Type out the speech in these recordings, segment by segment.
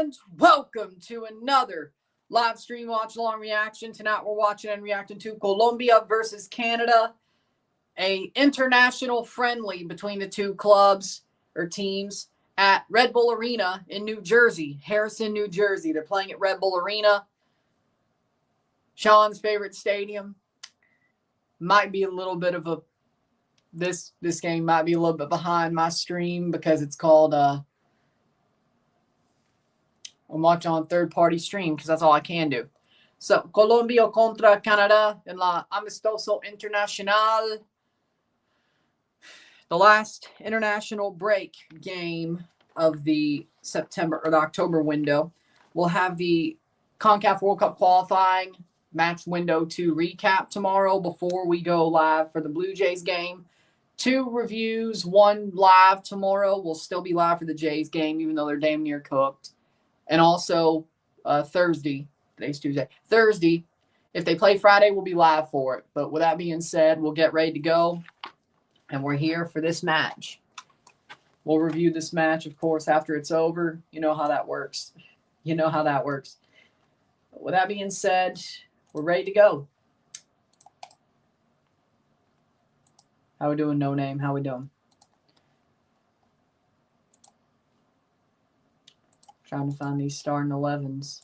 And welcome to another live stream watch along reaction. Tonight we're watching and reacting to Colombia versus Canada, a international friendly between the two clubs or teams at Red Bull Arena in New Jersey, Harrison, New Jersey. They're playing at Red Bull Arena, Sean's favorite stadium. Might be a little bit of a this game might be a little bit behind my stream because it's called I'm watching on third-party stream because that's all I can do. So, Colombia contra Canada en la Amistoso Internacional. The last international break game of the September or the October window. We'll have the CONCACAF World Cup qualifying match window to recap tomorrow before we go live for the Blue Jays game. 2 reviews, 1 live tomorrow. We'll still be live for the Jays game, even though they're damn near cooked. And also Thursday, today's Tuesday, Thursday, if they play Friday, we'll be live for it. But with that being said, we'll get ready to go. And we're here for this match. We'll review this match, of course, after it's over. You know how that works. You know how that works. But with that being said, we're ready to go. How we doing, No Name? How we doing? Trying to find these starting 11s.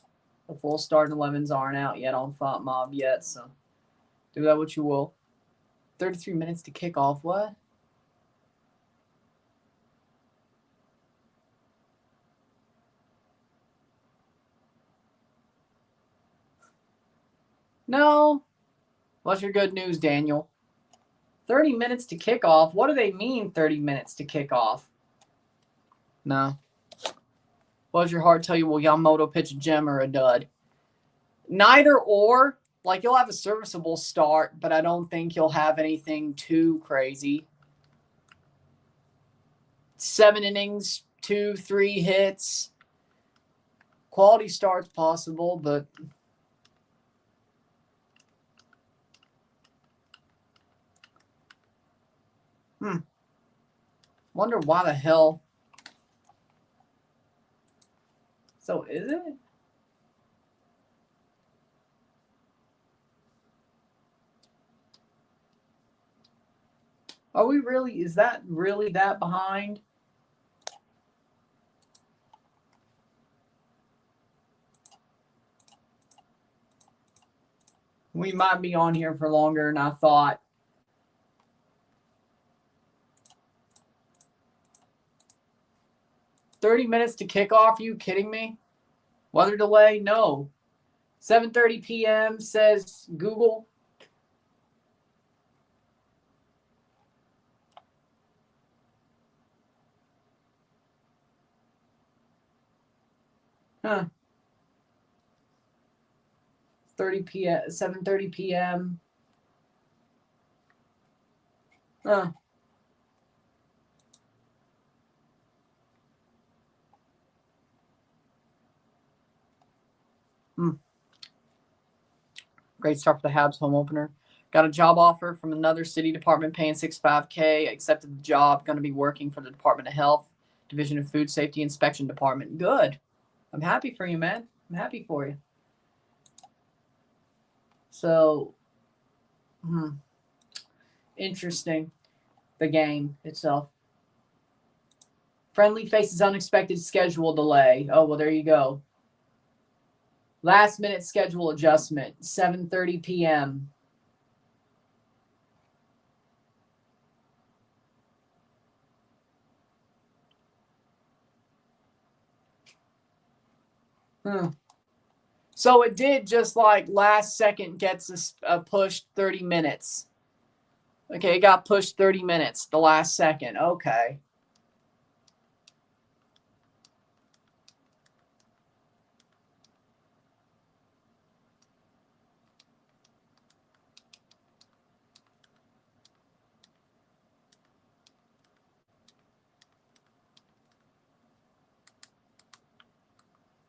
The full starting 11s aren't out yet on Thought Mob yet, so do that what you will. 33 minutes to kick off. What? No. What's your good news, Daniel? 30 minutes to kick off. What do they mean 30 minutes to kick off? No. What does your heart tell you? Will Yamamoto pitch a gem or a dud? Neither or. Like, you'll have a serviceable start, but I don't think you'll have anything too crazy. 7 innings, 2-3 hits. Quality starts possible, but wonder why the hell. So is it? Are we really? Is that really that behind? We might be on here for longer than I thought. $30 minutes to kick off? Are you kidding me? Weather delay? No. 7:30 p.m. says Google. Huh. 7:30 p.m. Huh. Great start for the Habs home opener. Got a job offer from another city department paying $65K. Accepted the job. Going to be working for the Department of Health, Division of Food Safety Inspection Department. Good. I'm happy for you, man. I'm happy for you. So, interesting. The game itself. Friendly faces unexpected schedule delay. Oh, well, there you go. Last minute schedule adjustment, 7:30 p.m. So it did just like last second gets us pushed 30 minutes. Okay, it got pushed 30 minutes, the last second. Okay.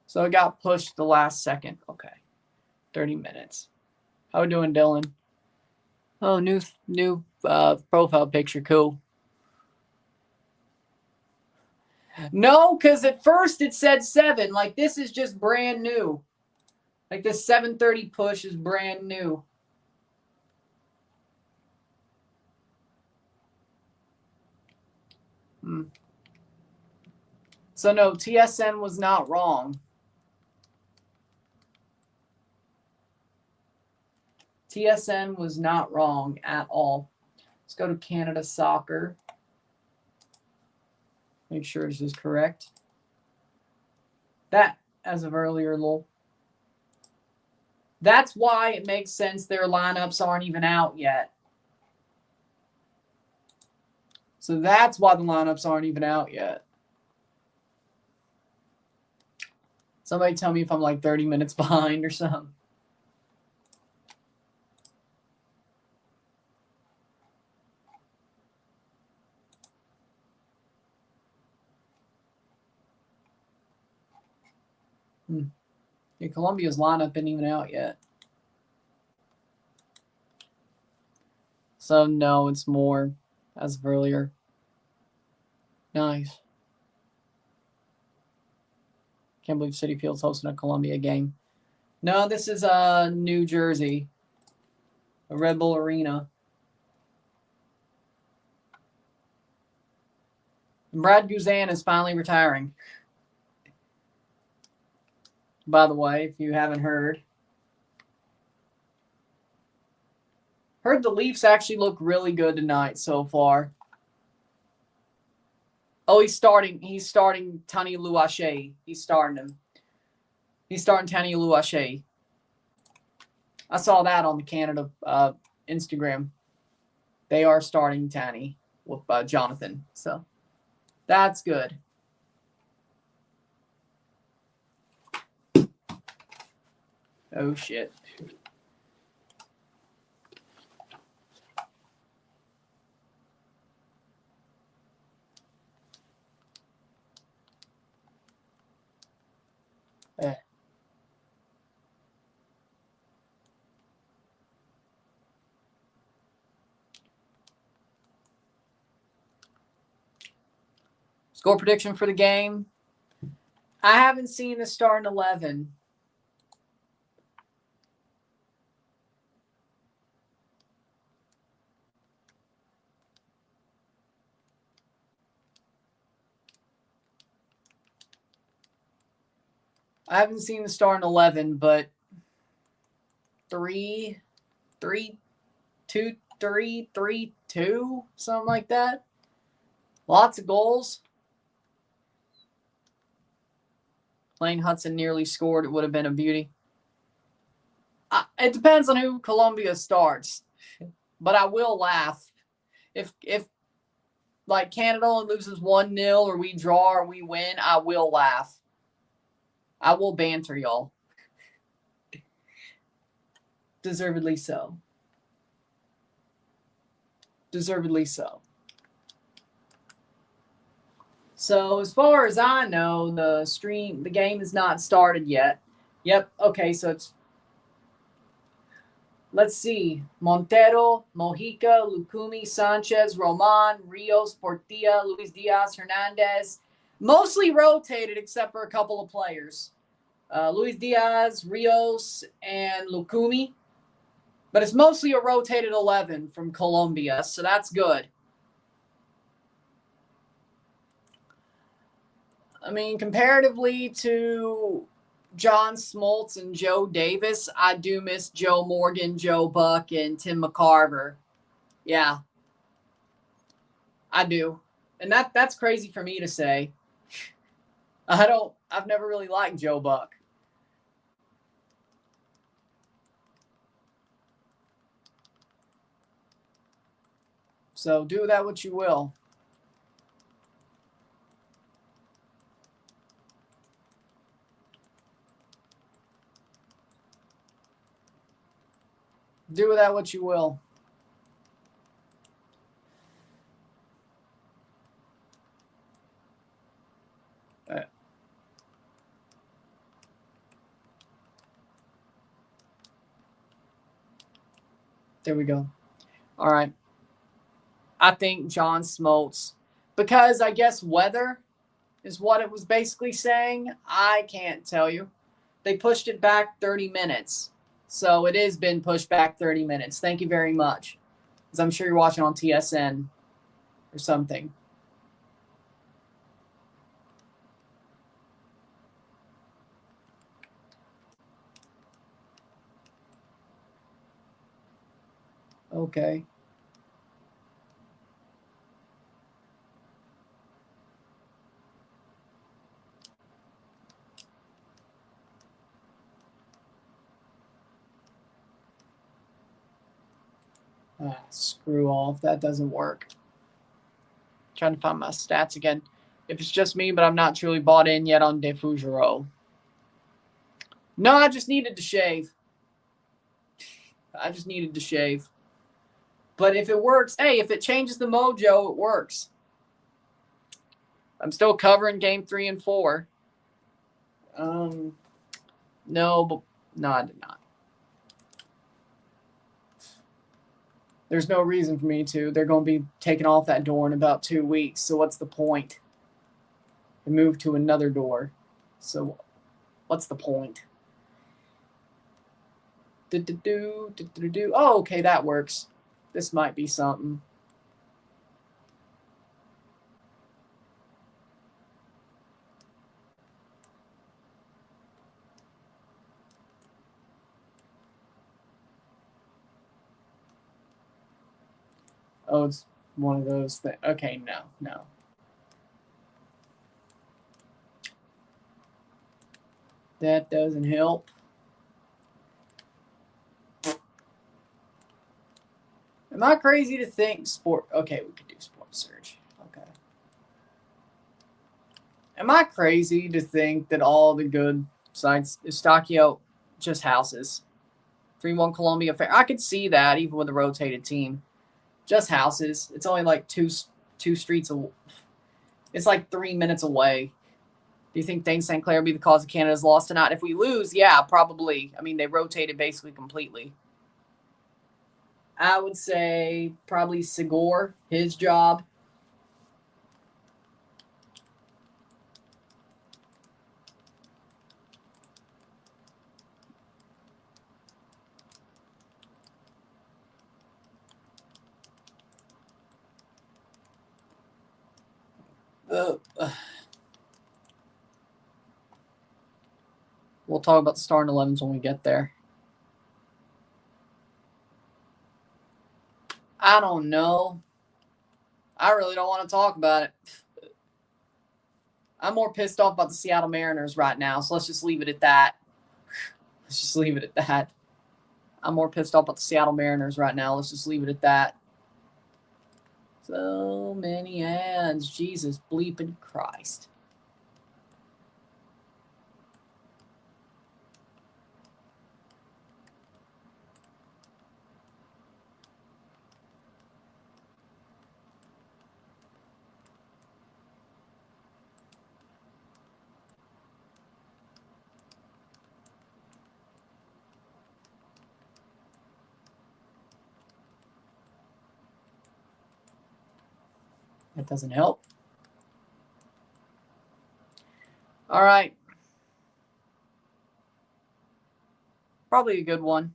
So it got pushed the last second. Okay. 30 minutes. How we doing, Dillon? Oh, new profile picture. Cool. No, because at first it said 7. Like, this is just brand new. Like, this 7:30 push is brand new. So, no, TSN was not wrong. TSN was not wrong at all. Let's go to Canada Soccer. Make sure this is correct. That, as of earlier, lol. That's why it makes sense their lineups aren't even out yet. So that's why the lineups aren't even out yet. Somebody tell me if I'm like 30 minutes behind or something. Yeah, Colombia's lineup isn't even out yet. So, no, it's more as of earlier. Nice. Can't believe Citi Field's hosting a Colombia game. No, this is New Jersey. A Red Bull Arena. And Brad Guzan is finally retiring. By the way, if you haven't heard. Heard the Leafs actually look really good tonight so far. Oh, he's starting Tani Luache. He's starting him. He's starting Tani Luache. I saw that on the Canada Instagram. They are starting Tani with Jonathan. So that's good. Oh, shit. Score prediction for the game. I haven't seen the starting 11. I haven't seen the starting 11, but 3-2, something like that. Lots of goals. Lane Hudson nearly scored. It would have been a beauty. It depends on who Colombia starts, but I will laugh if like Canada only loses 1-0 or we draw or we win. I will laugh. I will banter y'all. Deservedly so. Deservedly so. So as far as I know, the game is not started yet. Yep. Okay. So it's, let's see. Montero, Mojica, Lucumi, Sanchez, Roman, Rios, Portilla, Luis Diaz, Hernandez. Mostly rotated except for a couple of players. Luis Diaz, Rios, and Lucumi. But it's mostly a rotated 11 from Colombia, so that's good. I mean, comparatively to John Smoltz and Joe Davis, I do miss Joe Morgan, Joe Buck, and Tim McCarver. Yeah, I do. And that's crazy for me to say. I've never really liked Joe Buck. So do that what you will. Do with that what you will. There we go. All right. I think John Smoltz, because I guess weather, is what it was basically saying. I can't tell you. They pushed it back 30 minutes. So it has been pushed back 30 minutes. Thank you very much. Because I'm sure you're watching on TSN or something. Okay. Screw off. That doesn't work. Trying to find my stats again. If it's just me, but I'm not truly bought in yet on Defugero. No, I just needed to shave. But if it works, hey, if it changes the mojo, it works. I'm still covering game 3 and 4. No, I did not. There's no reason for me to. They're going to be taking off that door in about 2 weeks. So what's the point? And move to another door. So what's the point? Oh, okay, that works. This might be something. Oh, it's one of those things. Okay, no. That doesn't help. Am I crazy to think sport? Okay, we could do sport search. Okay. Am I crazy to think that all the good sites, Eustaquio, just houses? 3-1 Colombia Fair. I could see that even with a rotated team. Just houses. It's only like two streets away. It's like 3 minutes away. Do you think Thane St. Clair will be the cause of Canada's loss tonight? If we lose, yeah, probably. I mean, they rotated basically completely. I would say probably Segor, his job. We'll talk about the starting 11s when we get there. I don't know. I really don't want to talk about it. I'm more pissed off about the Seattle Mariners right now, so let's just leave it at that. I'm more pissed off about the Seattle Mariners right now. Let's just leave it at that. So many ads. Jesus bleeping Christ. That doesn't help. All right. Probably a good one.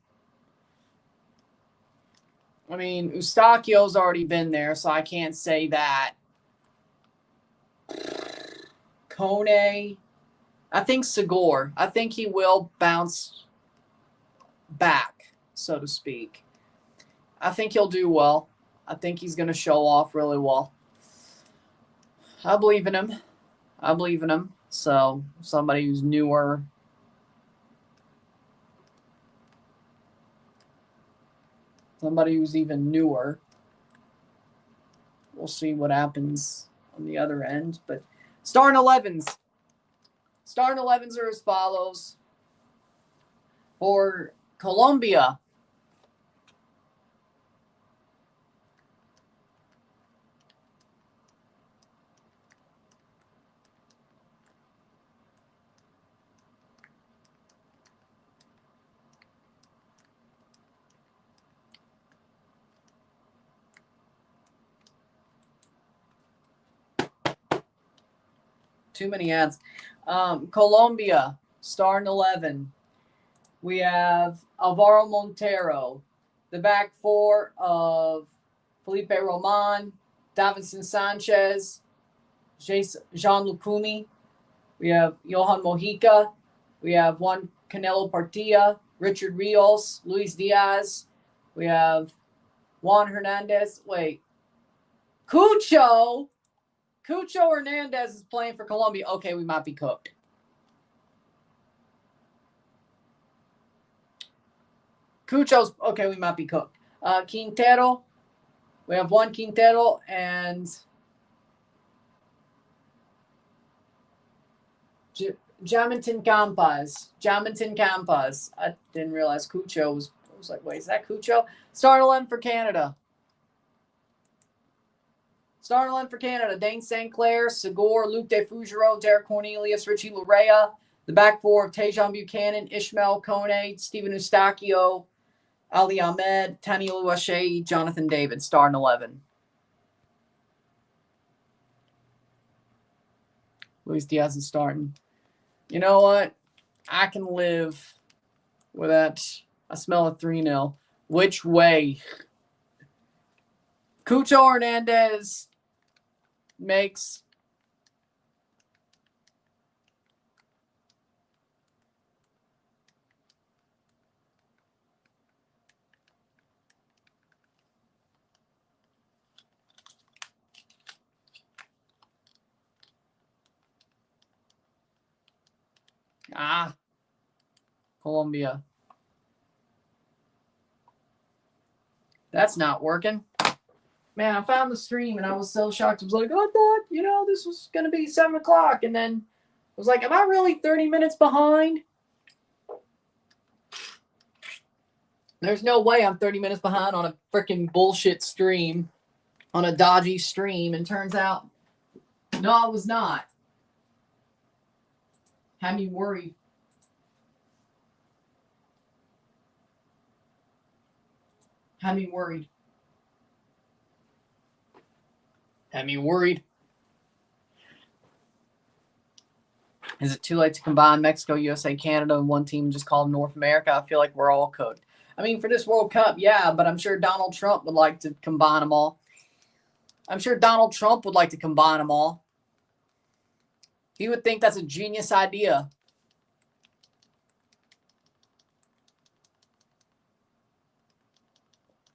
I mean, Eustaquio's already been there, so I can't say that. Kone. I think Segor. I think he will bounce back, so to speak. I think he'll do well. I think he's going to show off really well. I believe in him. So somebody who's newer. Somebody who's even newer. We'll see what happens on the other end. But starting 11s. Starting 11s are as follows. For Colombia, Too many ads. Colombia, starting 11. We have Alvaro Montero. The back four of Felipe Roman, Davinson Sanchez, Jean Lucumi. We have Johan Mojica. We have Juan Canelo Partilla, Richard Rios, Luis Diaz. We have Juan Hernandez. Wait. Cucho Hernandez is playing for Colombia. Okay, we might be cooked. Cucho's okay, we might be cooked. Quintero. We have one Quintero and Jaminton Campas. I didn't realize Cucho was. I was like, wait, is that Cucho? Start 11 for Canada. Starting 11 for Canada: Dane St. Clair, Segura, Luke De Fugero, Derek Cornelius, Richie Larea. The back four of Tejan Buchanan, Ishmael Kone, Stephen Eustachio, Ali Ahmed, Tani Oluwaseyi, Jonathan David. Starting 11. Luis Diaz is starting. You know what? I can live with that. I smell a 3-0. Which way? Cucho Hernandez makes Colombia. That's not working. Man, I found the stream and I was so shocked. I was like, I thought, this was going to be 7 o'clock. And then I was like, am I really 30 minutes behind? There's no way I'm 30 minutes behind on a freaking bullshit stream, on a dodgy stream. And turns out, no, I was not. Had me worried. Had me worried. Is it too late to combine Mexico, USA, Canada, and one team just called North America? I feel like we're all cooked. I mean, for this World Cup, yeah, but I'm sure Donald Trump would like to combine them all. He would think that's a genius idea.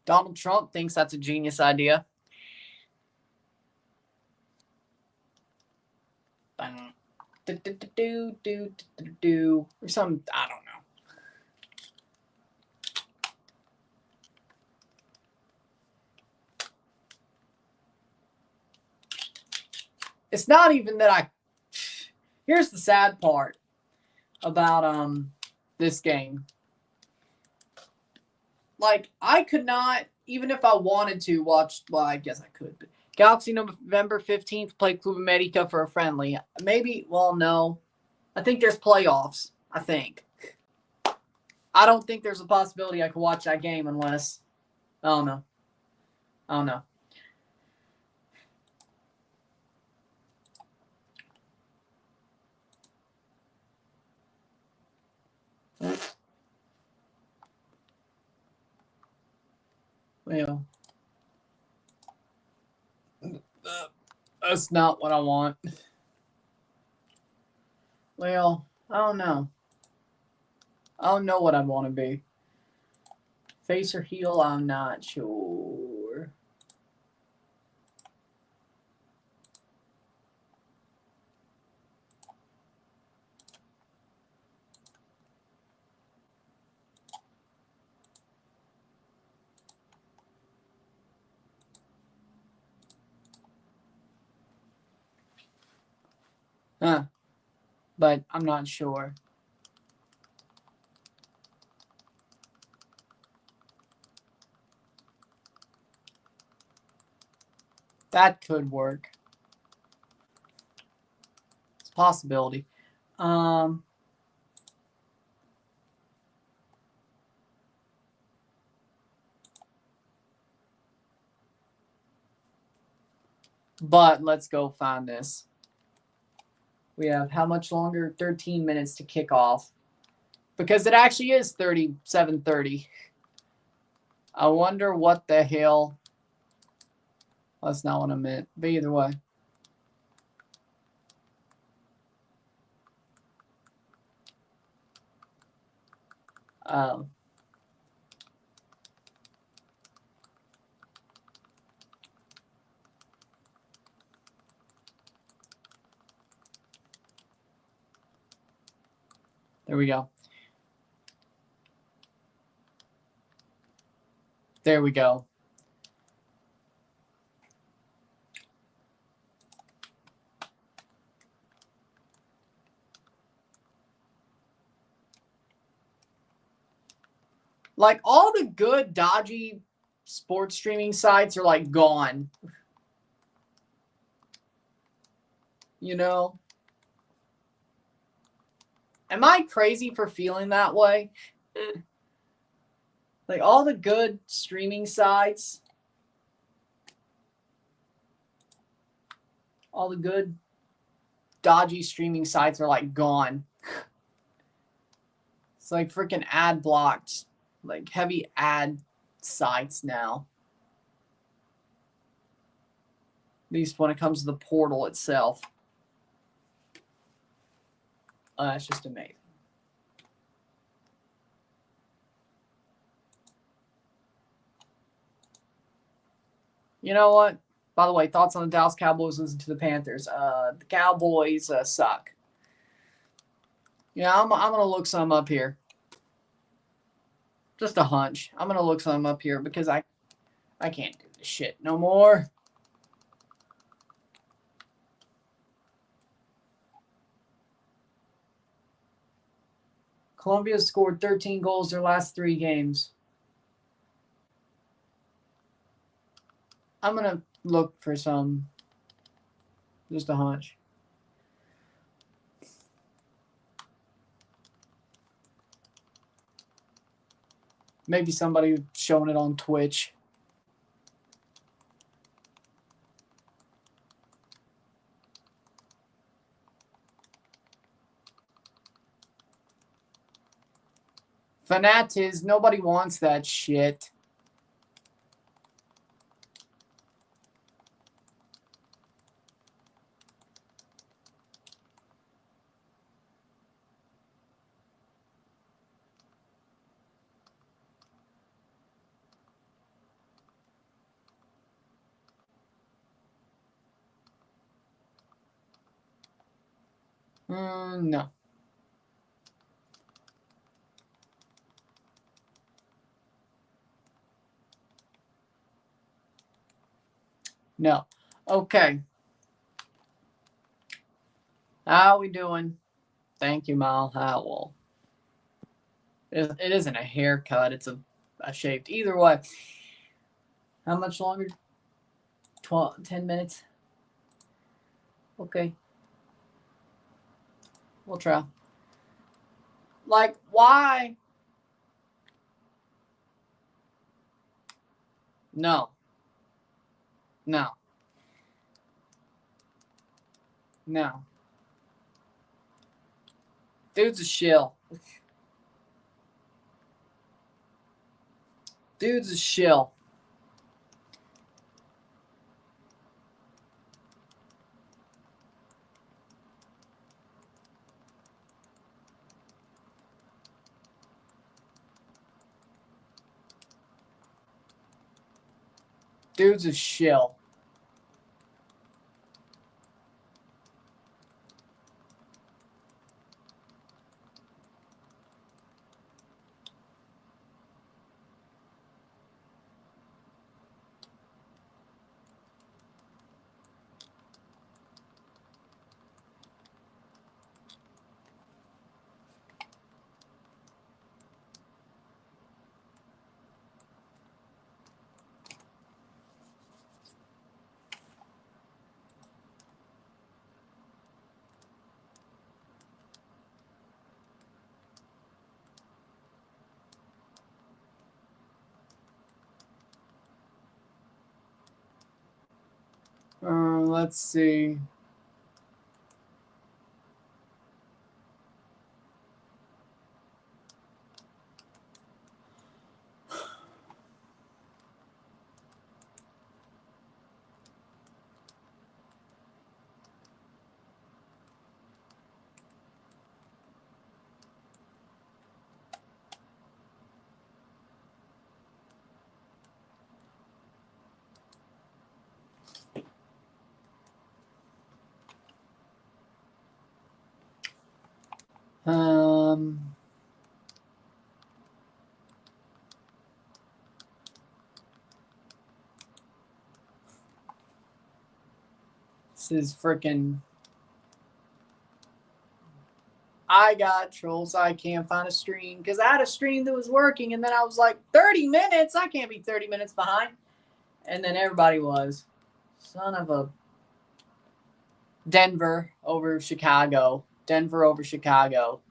Donald Trump thinks that's a genius idea. Or some, I don't know. It's not even that here's the sad part about this game. Like, I could not, even if I wanted to watch, well, I guess I could, but Galaxy November 15th play Club America for a friendly. Maybe, well, no. I think there's playoffs, I think. I don't think there's a possibility I could watch that game unless, I don't know. Well, that's not what I want. Well, I don't know. I don't know what I want to be. Face or heel, I'm not sure. But I'm not sure. That could work. It's a possibility. But let's go find this. We have how much longer? 13 minutes to kick off. Because it actually is 37:30. I wonder what the hell. That's not what I meant. But either way. There we go. There we go. Like, all the good, dodgy sports streaming sites are, like, gone. You know? Am I crazy for feeling that way? Like, all the good streaming sites, all the good, dodgy streaming sites are, like, gone. It's like freaking ad blocked, like, heavy ad sites now. At least when it comes to the portal itself. That's just amazing. You know what? By the way, thoughts on the Dallas Cowboys losing to the Panthers. The Cowboys suck. Yeah, I'm going to look some up here. Just a hunch. I'm going to look some up here because I can't do this shit no more. Colombia scored 13 goals their last 3 games. I'm going to look for some. Just a hunch. Maybe somebody showing it on Twitch. Fanatiz, nobody wants that shit. No. No. Okay. How we doing? Thank you, Mal Howell. It isn't a haircut. It's a shaved. Either way. How much longer? 10 minutes? Okay. We'll try. Like, why? No. No. No. Dude's a shill. Dude's a shill. Dude's a shill. Let's see. This is freaking. I got trolls. I can't find a stream because I had a stream that was working, and then I was like, 30 minutes? I can't be 30 minutes behind. And then everybody was. Son of a. Denver over Chicago. Denver over Chicago.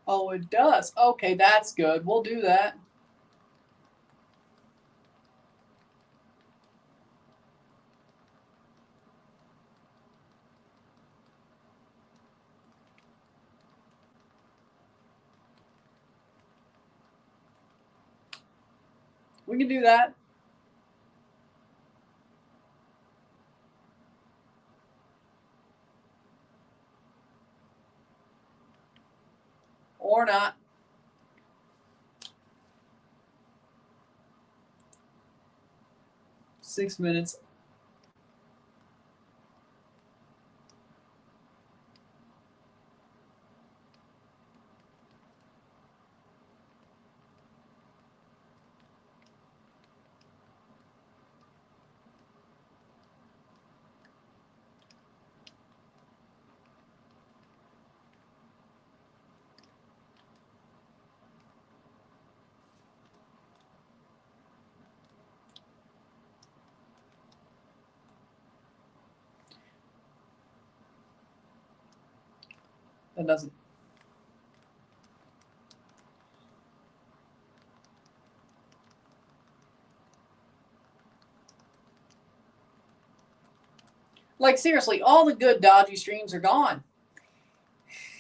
Oh, it does. Okay, that's good. We'll do that. We can do that. Or not. Six minutes. That doesn't. Like, seriously, all the good dodgy streams are gone.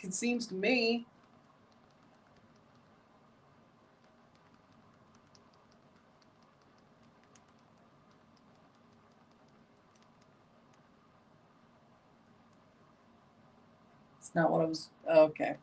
It seems to me. It's not what I was. Okay.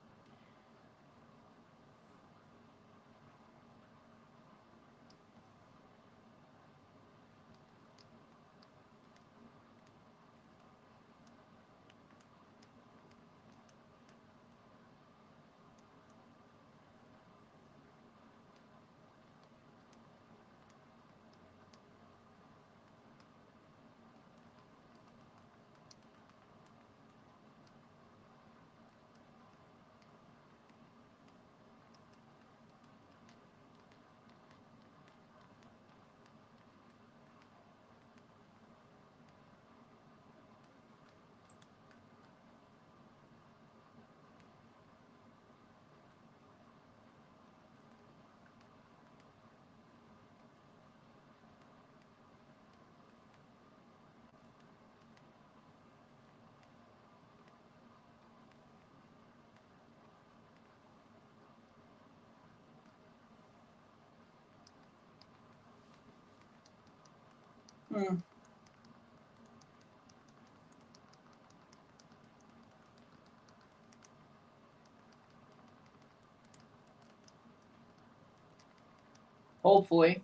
Hopefully.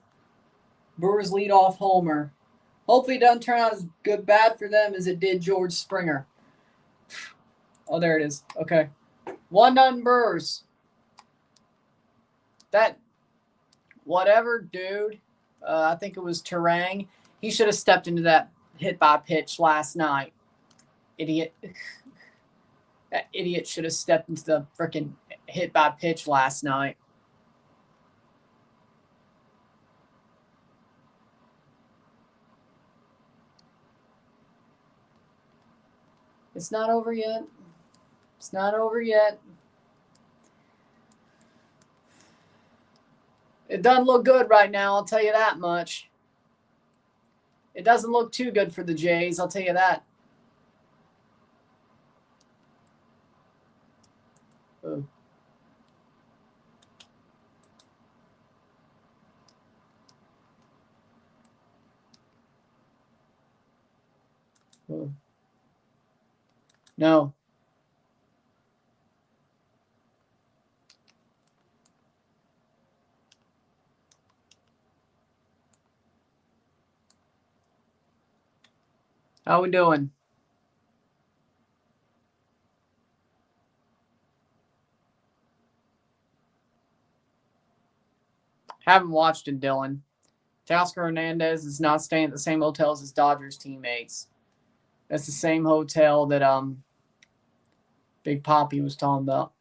Brewers lead off homer. Hopefully it doesn't turn out as bad for them as it did George Springer. Oh, there it is. Okay. 1-0 Brewers. That, whatever, dude. I think it was Terang. He should have stepped into that hit by pitch last night. Idiot. That idiot should have stepped into the freaking hit by pitch last night. It's not over yet. It's not over yet. It doesn't look good right now, I'll tell you that much. It doesn't look too good for the Jays, I'll tell you that. Oh. Oh. No. How we doing? Haven't watched it, Dillon. Teoscar Hernandez is not staying at the same hotel as his Dodgers teammates. That's the same hotel that Big Poppy was talking about.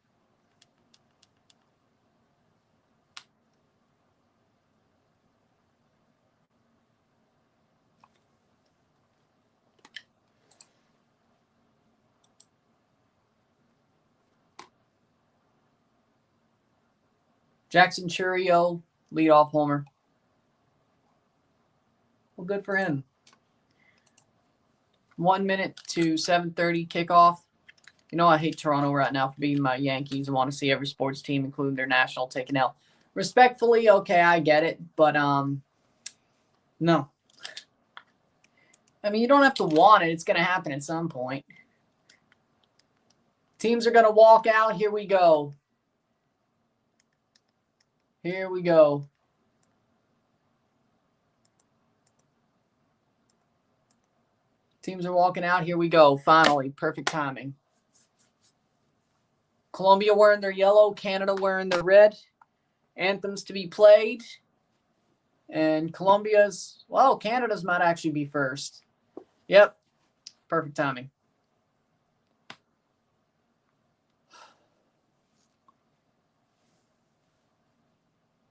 Jackson Chourio, leadoff homer. Well, good for him. 1 minute to 7:30 kickoff. You know I hate Toronto right now for beating my Yankees. I want to see every sports team, including their national, take an L. Respectfully, okay, I get it, but no. I mean, you don't have to want it. It's going to happen at some point. Teams are going to walk out. Here we go. Here we go. Teams are walking out. Here we go. Finally, perfect timing. Colombia wearing their yellow, Canada wearing their red. Anthems to be played. And Colombia's, well, Canada's might actually be first. Yep, perfect timing.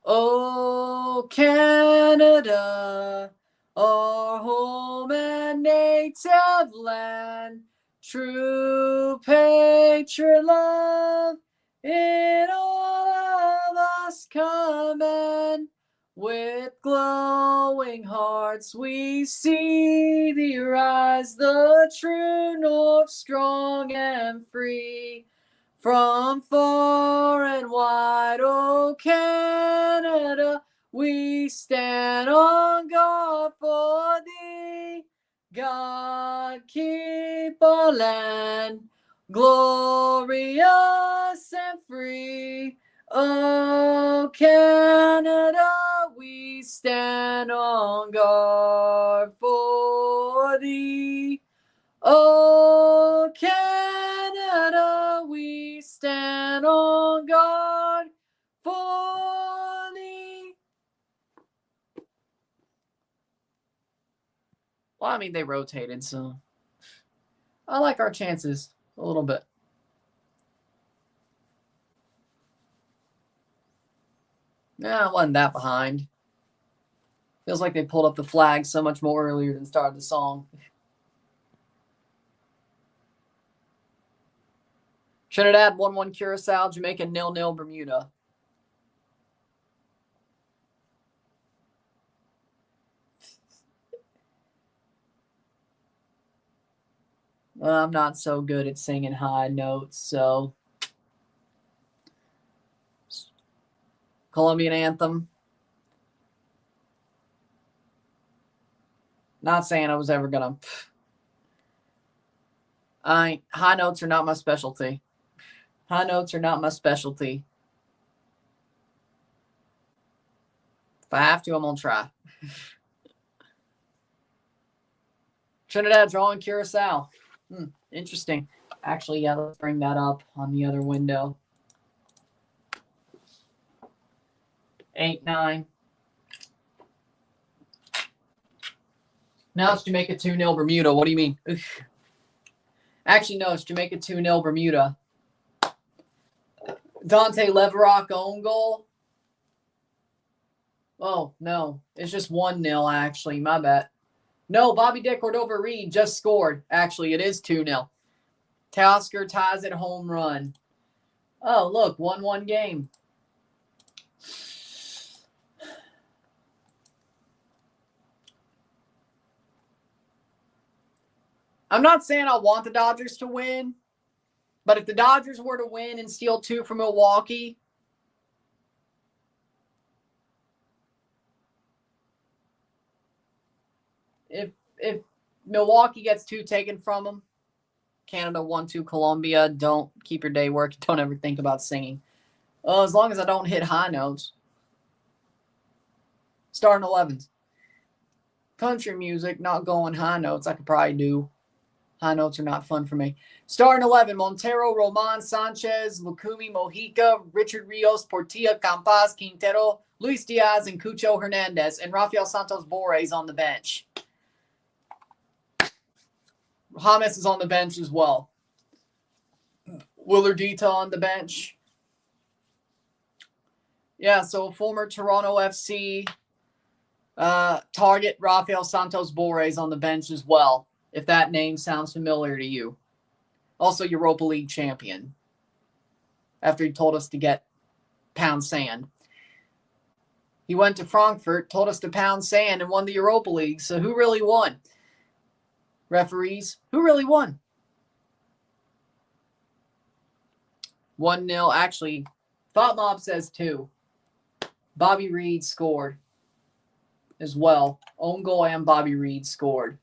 Oh, Canada, our home and native land, true patriot love in all of us commend. With glowing hearts we see thee rise, the true north, strong and free. From far and wide, oh Canada, we stand on guard for thee. God keep our land glorious and free. Oh Canada, we stand on guard for thee. Oh Canada, we stand on guard for thee. Well, I mean, they rotated, so I like our chances a little bit. Yeah, I wasn't that behind. Feels like they pulled up the flag so much more earlier than started the song. Trinidad 1-1 Curacao, Jamaica 0-0 Bermuda. I'm not so good at singing high notes, so Colombian anthem. Not saying I was ever gonna. High notes are not my specialty. High notes are not my specialty. If I have to, I'm gonna try. Trinidad drawing Curacao. Interesting. Actually, yeah, let's bring that up on the other window. 8-9. Now it's Jamaica 2-0 Bermuda. What do you mean? Actually, no, it's Jamaica 2-0 Bermuda. Dante Leverock own goal. Oh, no. It's just 1-0, actually. My bad. No, Bobby De Cordova-Reed just scored. Actually, it is 2-0. Teoscar ties it home run. Oh, look, 1-1 game. I'm not saying I want the Dodgers to win, but if the Dodgers were to win and steal 2 from Milwaukee, if Milwaukee gets 2 taken from them, Canada 1-2 Colombia, don't keep your day working. Don't ever think about singing. Well, as long as I don't hit high notes. Starting 11s. Country music, not going high notes. I could probably do. High notes are not fun for me. Starting 11, Montero, Roman, Sanchez, Lukumi, Mojica, Richard Rios, Portilla, Campas, Quintero, Luis Diaz, and Cucho Hernandez, and Rafael Santos Borges on the bench. James is on the bench as well. Willardita on the bench. Yeah, so former Toronto FC target Rafael Santos Borges on the bench as well, if that name sounds familiar to you. Also Europa League champion after he told us to get pound sand. He went to Frankfurt, told us to pound sand, and won the Europa League. So who really won? Referees, who really won? 1-0. Actually, Thought Mob says 2. Bobby Reed scored as well. Own goal and Bobby Reed scored.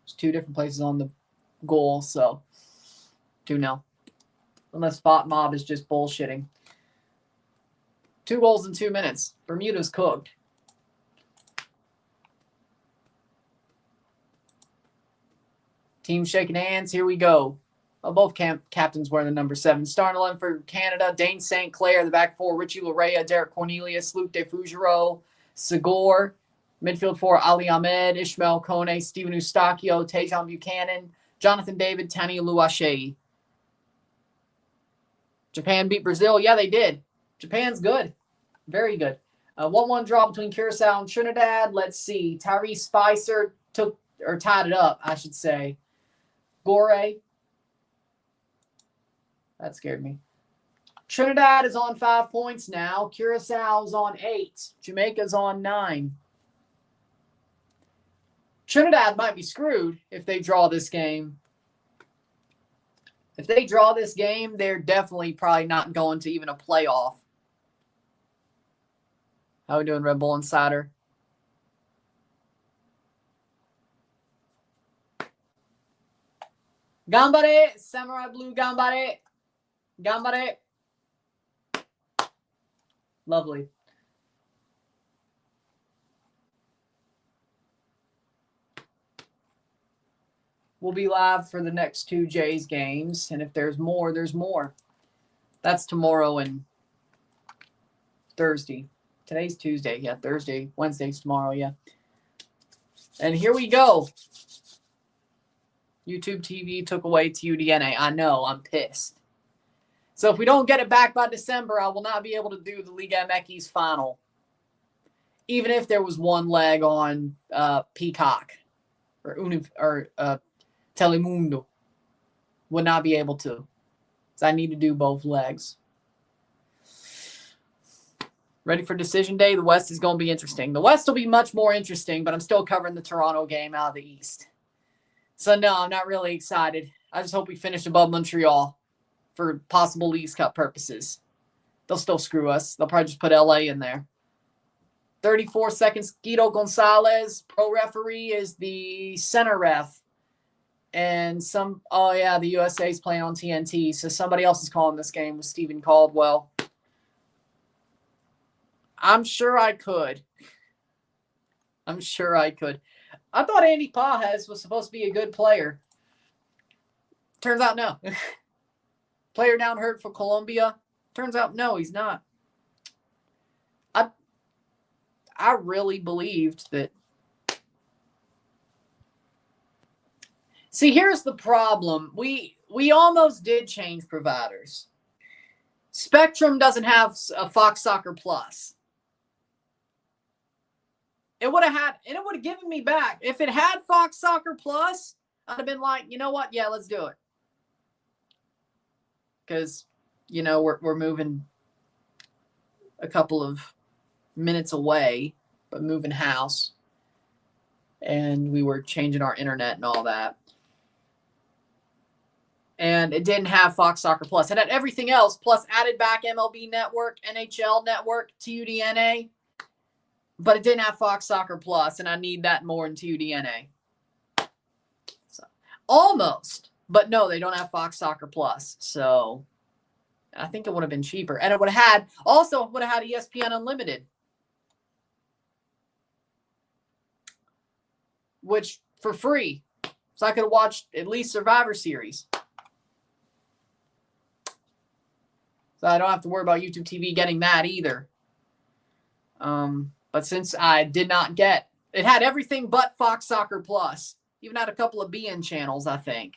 There's 2 different places on the goal, so 2-0. Unless Thought Mob is just bullshitting. 2 goals in 2 minutes. Bermuda's cooked. Team shaking hands. Here we go. Both captains wearing the number 7. Starting 11 for Canada, Dane St. Clair. The back 4, Richie Larea, Derek Cornelius, Luke De Fugero, Segor. Midfield 4, Ali Ahmed, Ishmael Kone, Steven Eustachio, Tejan Buchanan, Jonathan David, Tani Luashei. Japan beat Brazil. Yeah, they did. Japan's good. Very good. 1-1 draw between Curacao and Trinidad. Let's see. Tyrese Spicer tied it up, I should say. Gore. That scared me. Trinidad is on 5 points now. Curaçao's on 8. Jamaica's on 9. Trinidad might be screwed if they draw this game. If they draw this game, they're definitely probably not going to even a playoff. How we doing, Red Bull Insider? Gambare, Samurai Blue, Gambare. Gambare. Lovely. We'll be live for the next 2 Jays games, and if there's more, there's more. That's tomorrow and Thursday. Today's Tuesday. Yeah, Thursday. Wednesday's tomorrow, yeah. And here we go. YouTube TV took away TUDNA. I know, I'm pissed. So if we don't get it back by December, I will not be able to do the Liga MX final. Even if there was one leg on Peacock or Telemundo. Would not be able to. So I need to do both legs. Ready for decision day? The West is going to be interesting. The West will be much more interesting, but I'm still covering the Toronto game out of the East. So, no, I'm not really excited. I just hope we finish above Montreal for possible Leagues Cup purposes. They'll still screw us. They'll probably just put LA in there. 34 seconds, Guido Gonzalez. Pro referee is the center ref. And the USA is playing on TNT. So somebody else is calling this game with Stephen Caldwell. I'm sure I could. I thought Andy Pajes was supposed to be a good player. Turns out no. Player down hurt for Colombia. Turns out no, he's not. I really believed that. See, here's the problem. We almost did change providers. Spectrum doesn't have a Fox Soccer Plus. It would have given me back. If it had Fox Soccer Plus, I'd have been like, you know what? Yeah, let's do it. because, you know, we're moving a couple of minutes away, but moving house. And we were changing our internet and all that. And it didn't have Fox Soccer Plus. It had everything else, plus added back MLB Network, NHL Network, TUDNA. But it didn't have Fox Soccer Plus, and I need that more in TUDNA. So, almost. But no, they don't have Fox Soccer Plus. So I think it would have been cheaper. And it would have had ESPN Unlimited. Which, for free. So I could have watched at least Survivor Series. So I don't have to worry about YouTube TV getting that either. But since I did not get, it had everything but Fox Soccer Plus. Even had a couple of BN channels, I think.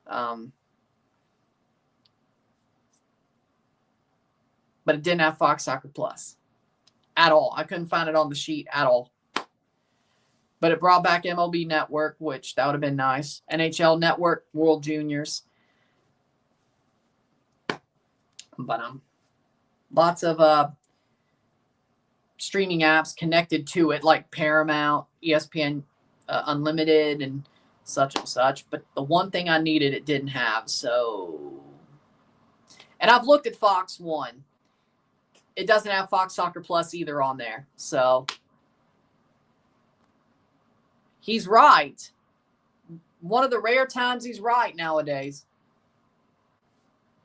But it didn't have Fox Soccer Plus at all. I couldn't find it on the sheet at all. But it brought back MLB Network, which that would have been nice. NHL Network, World Juniors. But lots of streaming apps connected to it, like Paramount, ESPN Unlimited, and such and such. But the one thing I needed, it didn't have. So, and I've looked at Fox One. It doesn't have Fox Soccer Plus either on there. So he's right. One of the rare times he's right nowadays.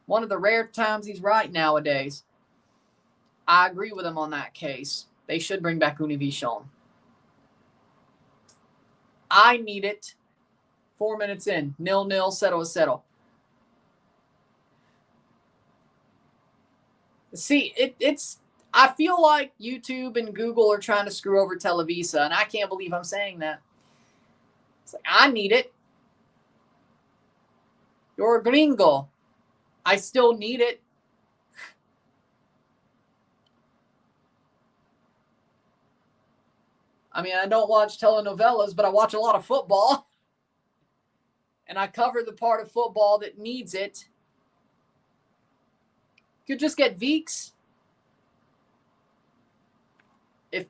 One of the rare times he's right nowadays. I agree with him on that case. They should bring back Univision. I need it. 4 minutes in. 0-0, settle. See, it's. I feel like YouTube and Google are trying to screw over Televisa, and I can't believe I'm saying that. It's like, I need it. You're a gringo. I still need it. I mean, I don't watch telenovelas, but I watch a lot of football. And I cover the part of football that needs it. You could just get Veeks. If,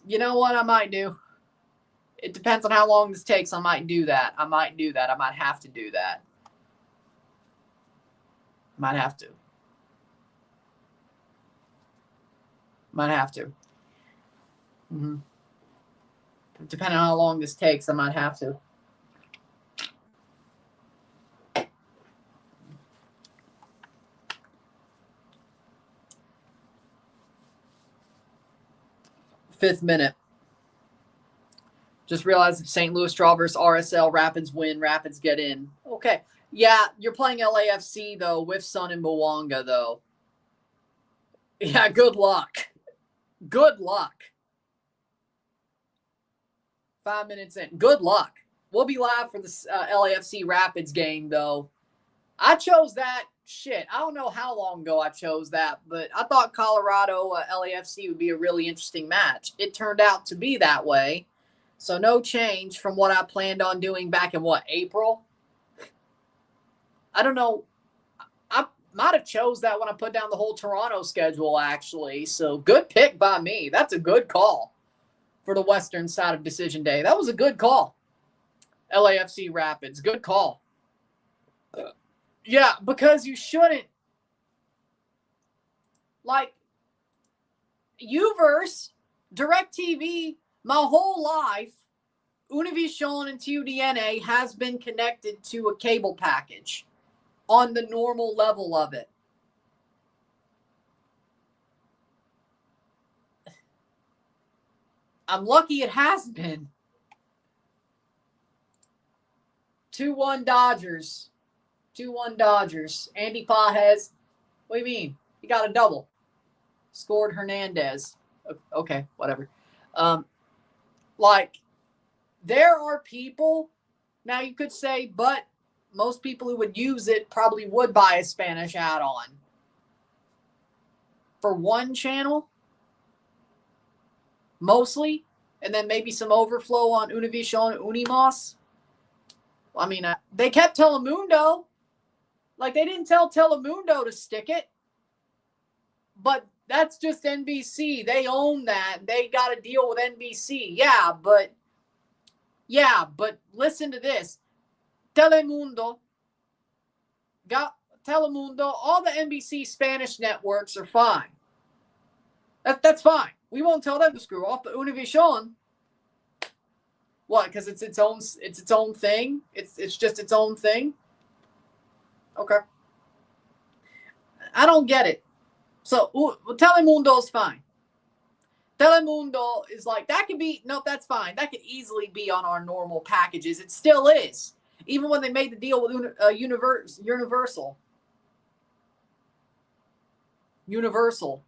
you know what I might do? It depends on how long this takes. I might do that. I might have to do that. Might have to. Mm-hmm. Depending on how long this takes, I might have to. Fifth minute. Just realized if St. Louis draw versus RSL, Rapids win, Rapids get in. Okay. Yeah, you're playing LAFC, though, with Sun and Mwanga, though. Yeah, good luck. Good luck. 5 minutes in. Good luck. We'll be live for the LAFC Rapids game, though. I chose that. Shit, I don't know how long ago I chose that, but I thought Colorado LAFC would be a really interesting match. It turned out to be that way. So no change from what I planned on doing back in, April? I don't know. I might have chose that when I put down the whole Toronto schedule, actually. So good pick by me. That's a good call for the western side of Decision Day. That was a good call. LAFC Rapids. Good call. Yeah, because you shouldn't. Like, Uverse, DirecTV, my whole life, Univision and TUDNA has been connected to a cable package on the normal level of it. I'm lucky it has been. 2-1 Dodgers. 2-1 Dodgers. Andy Pajes. What do you mean? He got a double. Scored Hernandez. Okay, whatever. There are people, now you could say, but most people who would use it probably would buy a Spanish add-on. For one channel, mostly, and then maybe some overflow on Univision and Unimos. I mean, they kept Telemundo. Like, they didn't tell Telemundo to stick it. But that's just NBC. They own that. They got to deal with NBC. Yeah, but listen to this. Telemundo, all the NBC Spanish networks are fine. That's fine. We won't tell them to screw off. But Univision, what? Because it's its own thing. It's just its own thing. Okay. I don't get it. So Telemundo's fine. Telemundo is like, that could be, nope, that's fine. That could easily be on our normal packages. It still is. Even when they made the deal with Universal,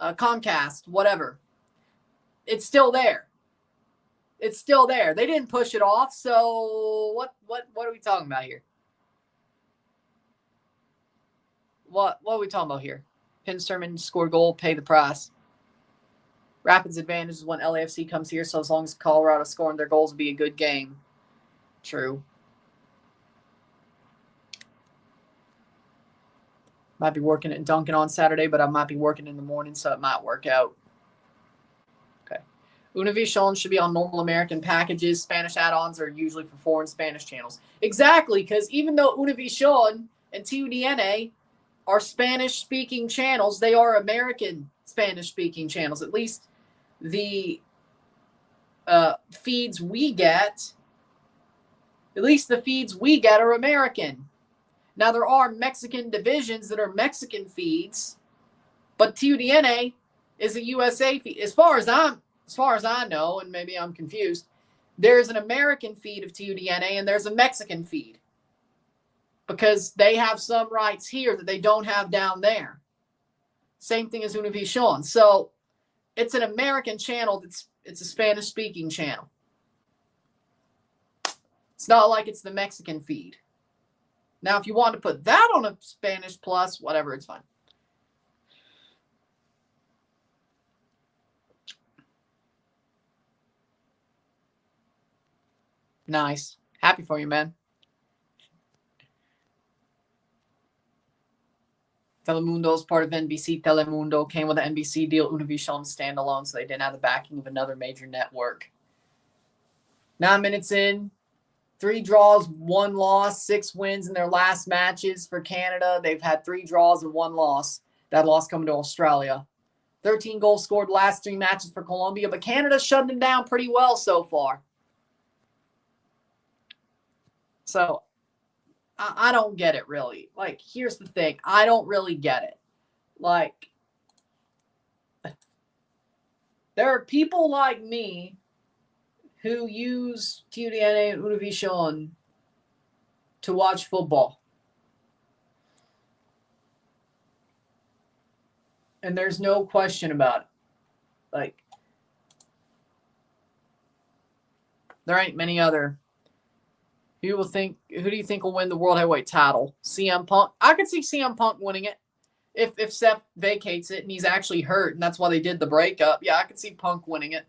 Comcast, whatever. It's still there. It's still there. They didn't push it off. So what are we talking about here? What are we talking about here? Pinsterman scored goal, pay the price. Rapids advantage is when LAFC comes here, so as long as Colorado scoring their goals, will be a good game. True. Might be working at Duncan on Saturday, but I might be working in the morning, so it might work out. Okay. Univision should be on normal American packages. Spanish add-ons are usually for foreign Spanish channels. Exactly, because even though Univision and TUDN are Spanish-speaking channels, they are American Spanish-speaking channels. At least the feeds we get are American. Now, there are Mexican divisions that are Mexican feeds, but TUDN is a USA feed. As far as I know, and maybe I'm confused, there's an American feed of TUDN and there's a Mexican feed because they have some rights here that they don't have down there. Same thing as Univision. So it's an American channel. It's a Spanish-speaking channel. It's not like it's the Mexican feed. Now, if you want to put that on a Spanish Plus, whatever, it's fine. Nice. Happy for you, man. Telemundo is part of NBC. Telemundo came with an NBC deal. Univision standalone, so they didn't have the backing of another major network. 9 minutes in. 3 draws, 1 loss, 6 wins in their last matches for Canada. They've had 3 draws and 1 loss. That loss coming to Australia. 13 goals scored last 3 matches for Colombia, but Canada's shutting them down pretty well so far. So I don't get it, really. Like, here's the thing. I don't really get it. Like, there are people like me who use TUDN and Univision to watch football. And there's no question about it. Like, there ain't many other. Who do you think will win the World Heavyweight title? CM Punk? I could see CM Punk winning it if Seth vacates it and he's actually hurt, and that's why they did the breakup. Yeah, I could see Punk winning it.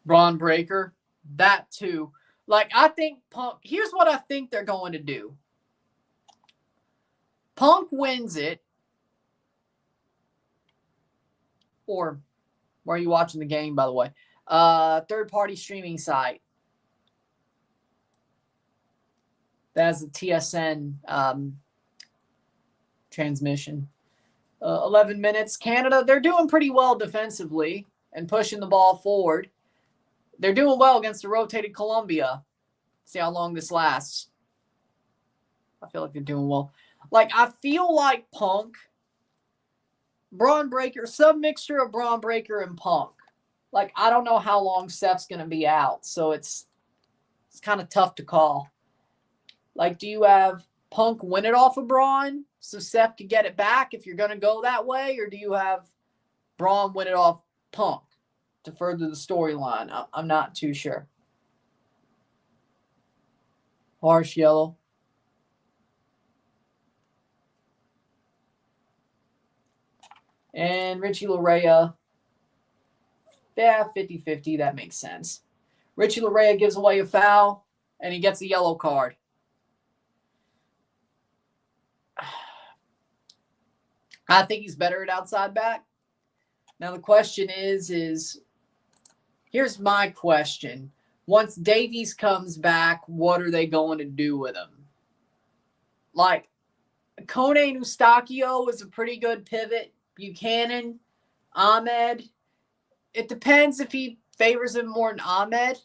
Braun Breaker, that too. Like, I think Punk, here's what I think they're going to do. Punk wins it. Or, where are you watching the game, by the way? Third-party streaming site. That's a TSN transmission. 11 minutes. Canada, they're doing pretty well defensively and pushing the ball forward. They're doing well against the rotated Colombia. See how long this lasts. I feel like they're doing well. Like, I feel like Punk, Braun Breaker, some mixture of Braun Breaker and Punk. Like, I don't know how long Seth's going to be out, so it's kind of tough to call. Like, do you have Punk win it off of Braun so Seth could get it back if you're going to go that way, or do you have Braun win it off Punk to further the storyline? I'm not too sure. Harsh yellow. And Richie Larea. Yeah, 50-50. That makes sense. Richie Larea gives away a foul, and he gets a yellow card. I think he's better at outside back. Now the question is here's my question. Once Davies comes back, what are they going to do with him? Like, Kone Eustachio is a pretty good pivot. Buchanan, Ahmed. It depends if he favors him more than Ahmed.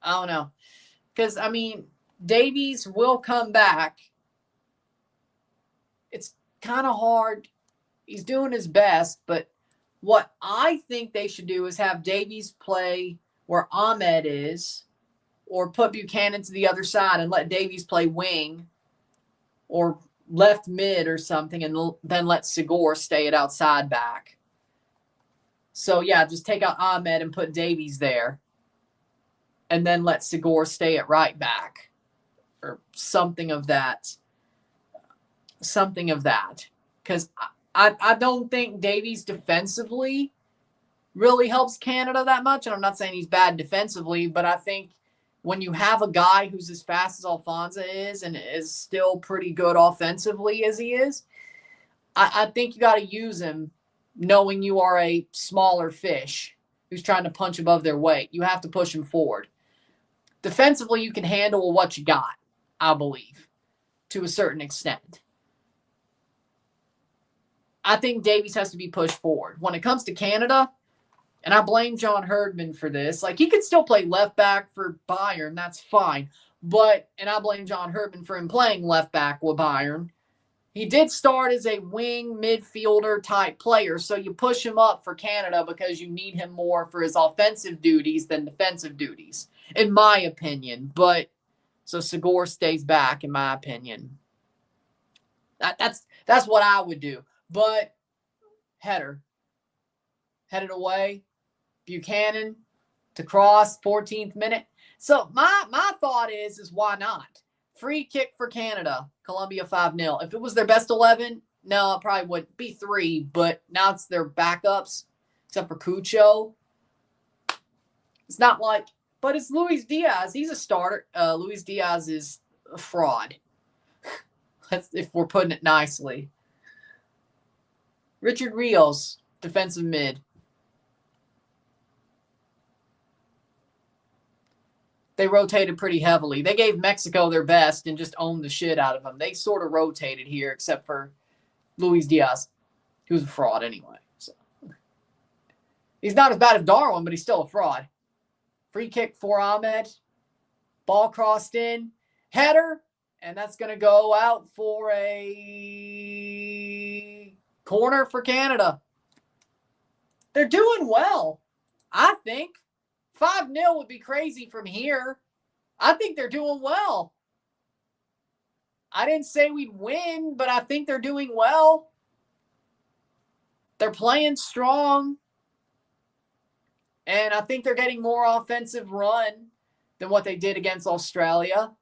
I don't know. Because, I mean, Davies will come back. It's kind of hard. He's doing his best, but what I think they should do is have Davies play where Ahmed is, or put Buchanan to the other side and let Davies play wing or left mid or something, and then let Segor stay at outside back. So, yeah, just take out Ahmed and put Davies there, and then let Segor stay at right back or something of that. Something of that. Because I don't think Davies defensively really helps Canada that much. And I'm not saying he's bad defensively, but I think when you have a guy who's as fast as Alfonso is and is still pretty good offensively as he is, I think you got to use him knowing you are a smaller fish who's trying to punch above their weight. You have to push him forward. Defensively, you can handle what you got, I believe, to a certain extent. I think Davies has to be pushed forward. When it comes to Canada, and I blame John Herdman for this, like, he could still play left back for Bayern, that's fine. And I blame John Herdman for him playing left back with Bayern. He did start as a wing midfielder type player, so you push him up for Canada because you need him more for his offensive duties than defensive duties, in my opinion. But so Segor stays back, in my opinion. That's what I would do. But headed away, Buchanan to cross, 14th minute. So my thought is why not? Free kick for Canada, Colombia 5-0. If it was their best 11, no, it probably would be 3, but now it's their backups, except for Cucho. It's not like, but it's Luis Diaz. He's a starter. Luis Diaz is a fraud. If we're putting it nicely. Richard Rios, defensive mid. They rotated pretty heavily. They gave Mexico their best and just owned the shit out of them. They sort of rotated here, except for Luis Diaz, who's a fraud anyway. So he's not as bad as Darwin, but he's still a fraud. Free kick for Ahmed. Ball crossed in. Header. And that's going to go out for a corner for Canada. They're doing well, I think. 5-0 would be crazy from here. I think they're doing well. I didn't say we'd win, but I think they're doing well. They're playing strong. And I think they're getting more offensive run than what they did against Australia.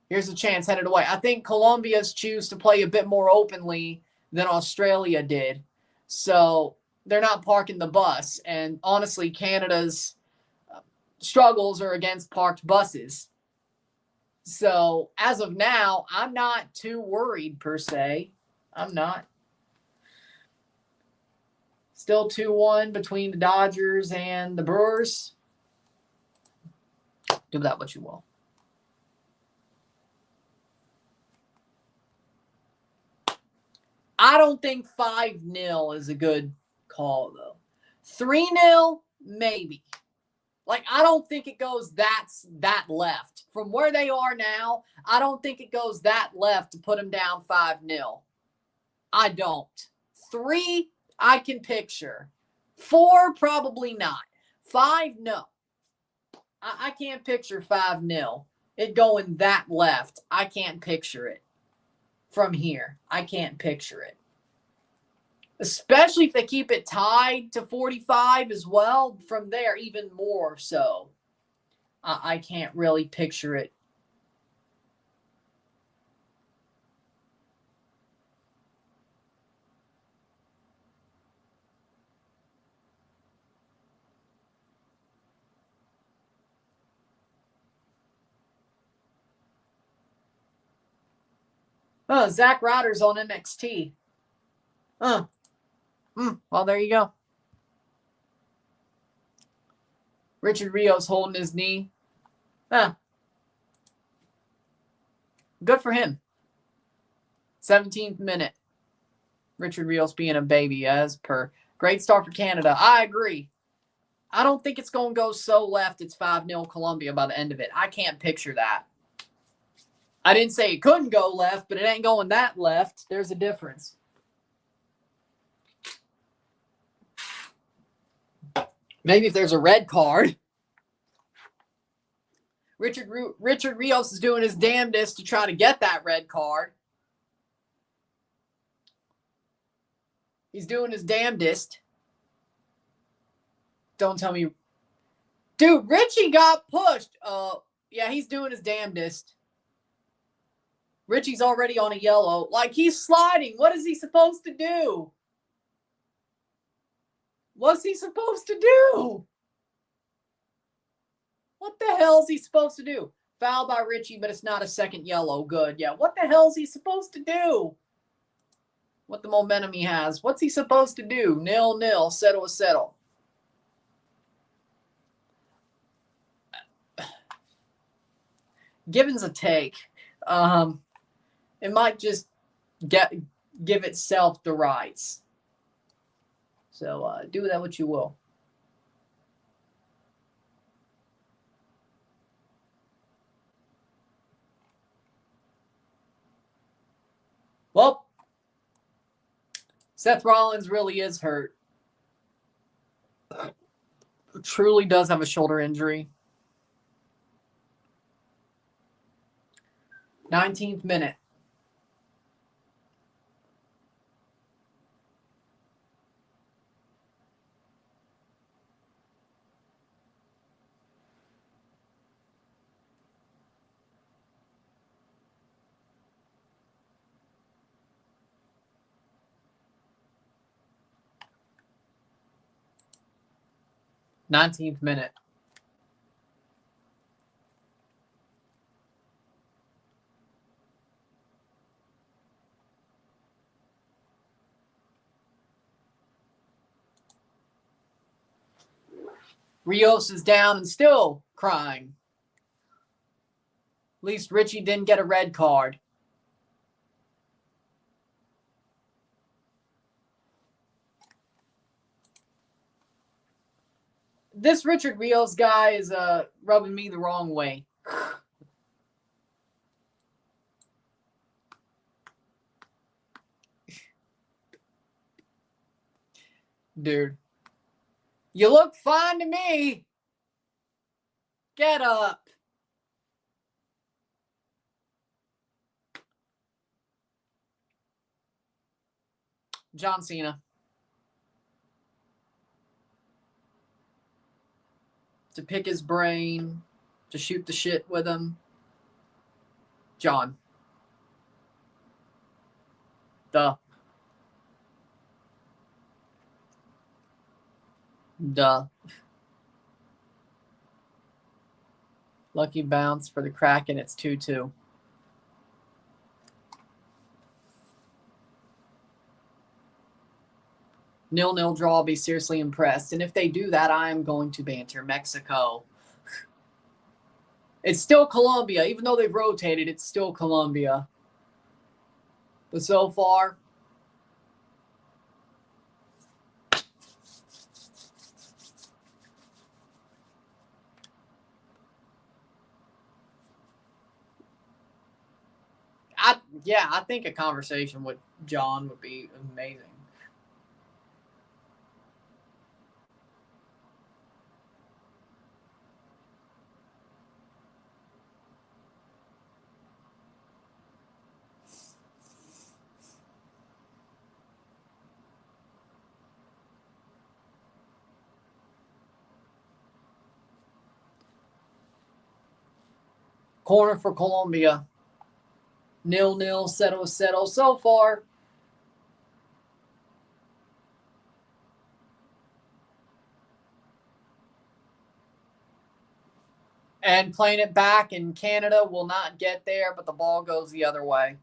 Here's a chance headed away. I think Colombia's choose to play a bit more openly than Australia did. So they're not parking the bus. And honestly, Canada's struggles are against parked buses. So as of now, I'm not too worried per se. I'm not. Still 2-1 between the Dodgers and the Brewers. Do that what you will. I don't think 5-0 is a good call, though. 3-0, maybe. Like, I don't think it goes that left. From where they are now, I don't think it goes that left to put them down 5-0. I don't. 3, I can picture. 4, probably not. 5, no. I can't picture 5-0. It going that left. I can't picture it. From here, I can't picture it. Especially if they keep it tied to 45 as well. From there, even more so. I can't really picture it. Zack Ryder's on NXT. Well, there you go. Richard Rios holding his knee. Good for him. 17th minute. Richard Rios being a baby as per. Great start for Canada. I agree. I don't think it's going to go so left it's 5-0 Colombia by the end of it. I can't picture that. I didn't say it couldn't go left, but it ain't going that left. There's a difference. Maybe if there's a red card. Richard Rios is doing his damnedest to try to get that red card. He's doing his damnedest. Don't tell me. Dude, Richie got pushed. Yeah, he's doing his damnedest. Richie's already on a yellow. Like, he's sliding. What is he supposed to do? What's he supposed to do? What the hell is he supposed to do? Foul by Richie, but it's not a second yellow. Good. Yeah, what the hell is he supposed to do? What the momentum he has. What's he supposed to do? 0-0. Settle. Given's a take. It might just give itself the rights. So do with that what you will. Well, Seth Rollins really is hurt. Truly does have a shoulder injury. 19th minute. Rios is down and still crying. At least Richie didn't get a red card. This Richard Rios guy is rubbing me the wrong way. Dude. You look fine to me. Get up. John Cena. To pick his brain, to shoot the shit with him. John. Duh. Lucky bounce for the Kraken. It's 2-2. Nil-nil draw. I'll be seriously impressed. And if they do that, I am going to banter Mexico. It's still Colombia. Even though they've rotated, it's still Colombia. But so far, I think a conversation with John would be amazing. Corner for Colombia. 0-0, settle so far. And playing it back, and Canada will not get there, but the ball goes the other way.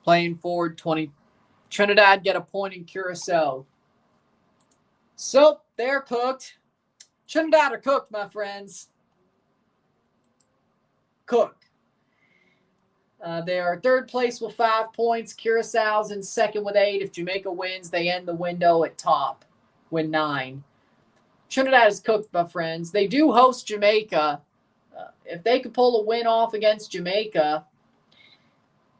Playing forward 20. Trinidad get a point in Curacao. So they're cooked. Trinidad are cooked, my friends. Cooked. They are third place with 5 points. Curaçao's in second with 8. If Jamaica wins, they end the window at top with 9. Trinidad is cooked, my friends. They do host Jamaica. If they could pull a win off against Jamaica,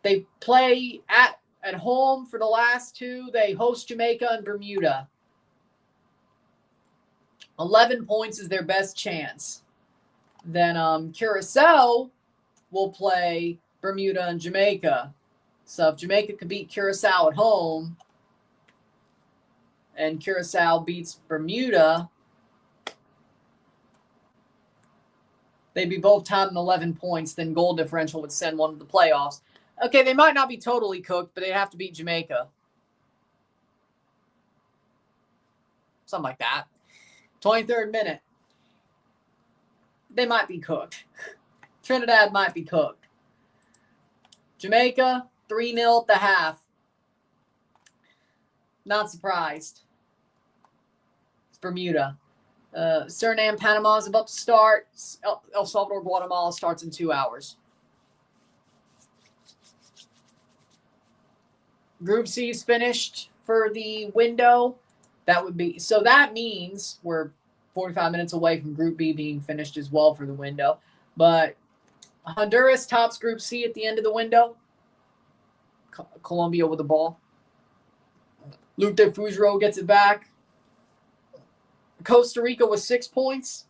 they play at home for the last 2. They host Jamaica and Bermuda. 11 points is their best chance. Then Curacao will play Bermuda and Jamaica. So if Jamaica could beat Curacao at home and Curacao beats Bermuda, they'd be both tied in 11 points. Then goal differential would send one to the playoffs. Okay, they might not be totally cooked, but they'd have to beat Jamaica. Something like that. 23rd minute. They might be cooked. Trinidad might be cooked. Jamaica, 3-0 at the half. Not surprised. It's Bermuda. Suriname, Panama is about to start. El Salvador, Guatemala starts in 2 hours. Group C is finished for the window. So that means we're 45 minutes away from Group B being finished as well for the window. But Honduras tops Group C at the end of the window. Colombia with the ball. Luke de Fugero gets it back. Costa Rica with 6 points.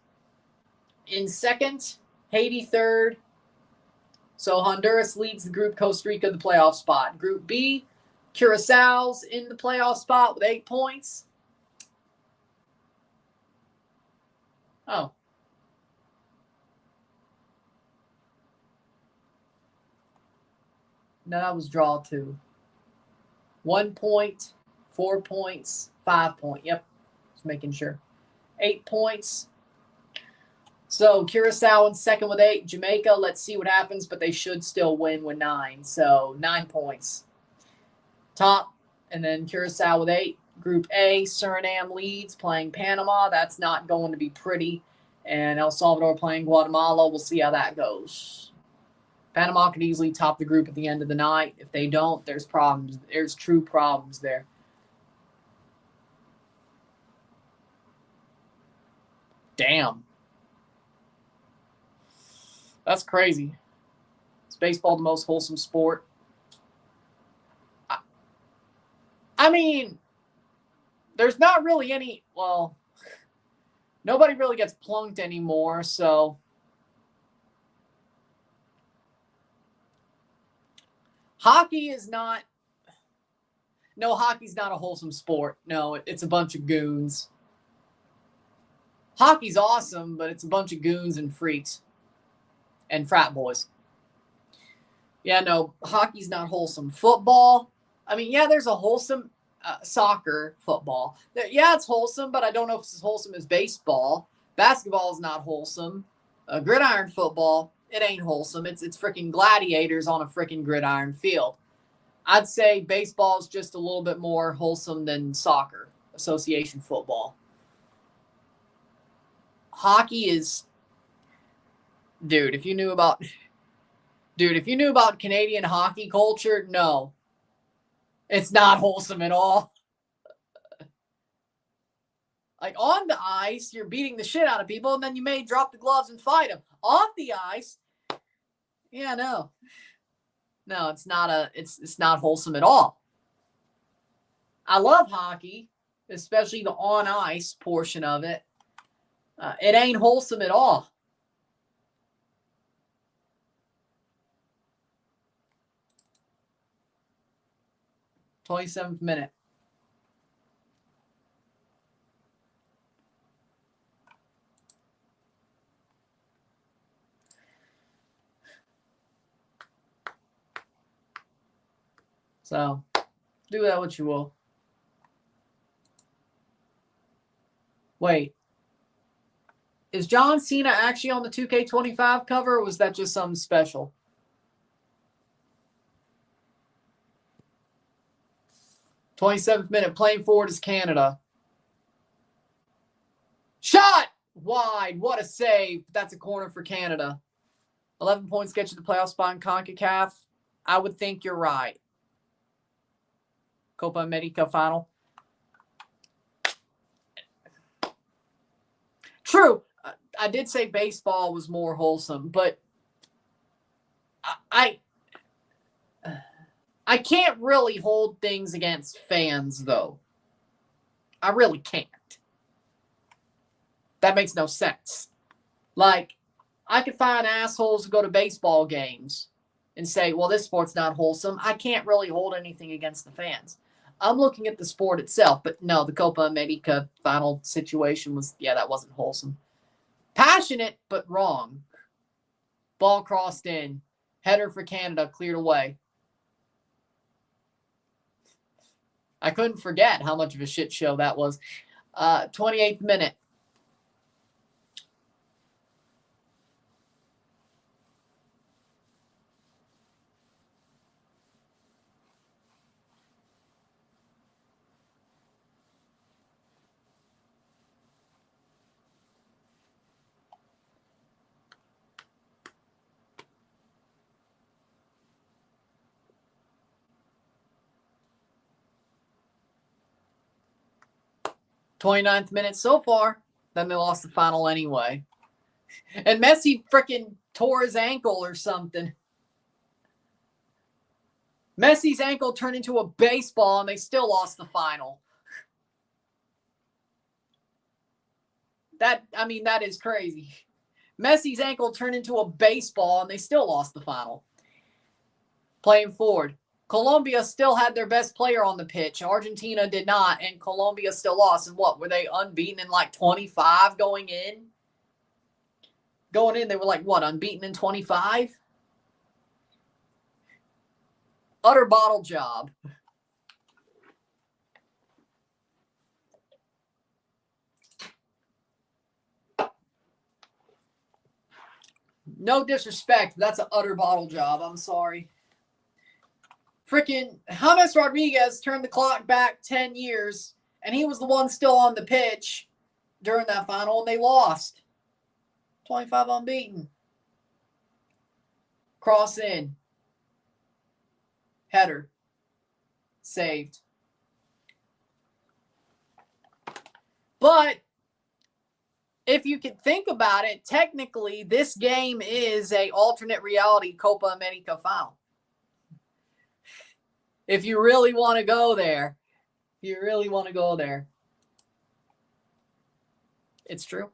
In second, Haiti third. So Honduras leads the group. Costa Rica the playoff spot. Group B, Curaçao's in the playoff spot with 8 points. Oh. No, that was draw 2. 1 point, 4 points, 5 points. Yep. Just making sure. 8 points. So Curacao in second with 8. Jamaica, let's see what happens, but they should still win with 9. So 9 points. Top, and then Curacao with 8. Group A, Suriname leads, playing Panama. That's not going to be pretty. And El Salvador playing Guatemala. We'll see how that goes. Panama could easily top the group at the end of the night. If they don't, there's problems. There's true problems there. Damn. That's crazy. Is baseball the most wholesome sport? I mean, there's not really any, well, nobody really gets plunked anymore, so. Hockey's not a wholesome sport. No, it's a bunch of goons. Hockey's awesome, but it's a bunch of goons and freaks and frat boys. Yeah, no, hockey's not wholesome. Football, I mean, yeah, there's a wholesome soccer, football. Yeah, it's wholesome, but I don't know if it's as wholesome as baseball. Basketball is not wholesome. Gridiron football, it ain't wholesome. It's freaking gladiators on a freaking gridiron field. I'd say baseball is just a little bit more wholesome than soccer, association football. Hockey is, dude, if you knew about Canadian hockey culture, no. It's not wholesome at all. Like, on the ice, you're beating the shit out of people, and then you may drop the gloves and fight them. Off the ice, yeah, no. No, it's not wholesome at all. I love hockey, especially the on-ice portion of it. It ain't wholesome at all. "27th minute. So, do that what you will. Wait. Is John Cena actually on the 2K25 cover, or was that just something special? 27th minute, playing forward is Canada. Shot! Wide. What a save. That's a corner for Canada. 11 points get you the playoff spot in CONCACAF. I would think you're right. Copa America final. True. I did say baseball was more wholesome, but I can't really hold things against fans, though. I really can't. That makes no sense. Like, I could find assholes who go to baseball games and say, well, this sport's not wholesome. I can't really hold anything against the fans. I'm looking at the sport itself, but no, the Copa America final situation was, that wasn't wholesome. Passionate, but wrong. Ball crossed in. Header for Canada, cleared away. I couldn't forget how much of a shit show that was. 28th minute. Twenty-ninth minute so far. Then they lost the final anyway. And Messi freaking tore his ankle or something. Messi's ankle turned into a baseball and they still lost the final. That is crazy. Messi's ankle turned into a baseball and they still lost the final. Playing forward. Colombia still had their best player on the pitch. Argentina did not, and Colombia still lost. And what, were they unbeaten in like 25 going in? Going in, they were like, what, unbeaten in 25? Utter bottle job. No disrespect, that's an utter bottle job. I'm sorry. Freaking James Rodriguez turned the clock back 10 years, and he was the one still on the pitch during that final, and they lost. 25 unbeaten. Cross in. Header. Saved. But if you could think about it, technically this game is a alternate reality Copa America final. If you really want to go there. It's true.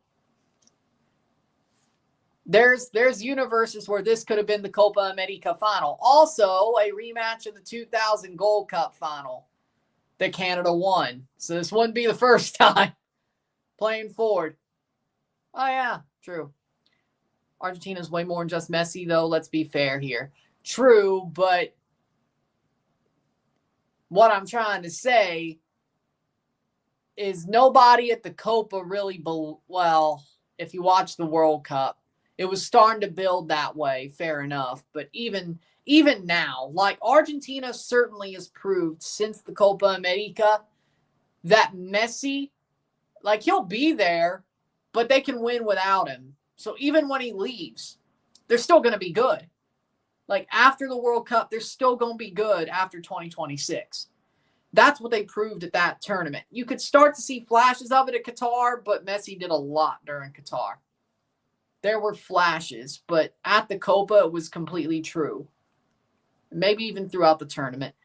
There's universes where this could have been the Copa America final. Also, a rematch of the 2000 Gold Cup final that Canada won. So this wouldn't be the first time. Playing forward. Oh, yeah, true. Argentina's way more than just Messi, though. Let's be fair here. True, but what I'm trying to say is nobody at the Copa really, if you watch the World Cup, it was starting to build that way, fair enough. But even now, like Argentina certainly has proved since the Copa America that Messi, like he'll be there, but they can win without him. So even when he leaves, they're still going to be good. Like after the World Cup, they're still going to be good after 2026. That's what they proved at that tournament. You could start to see flashes of it at Qatar, but Messi did a lot during Qatar. There were flashes, but at the Copa, it was completely true. Maybe even throughout the tournament,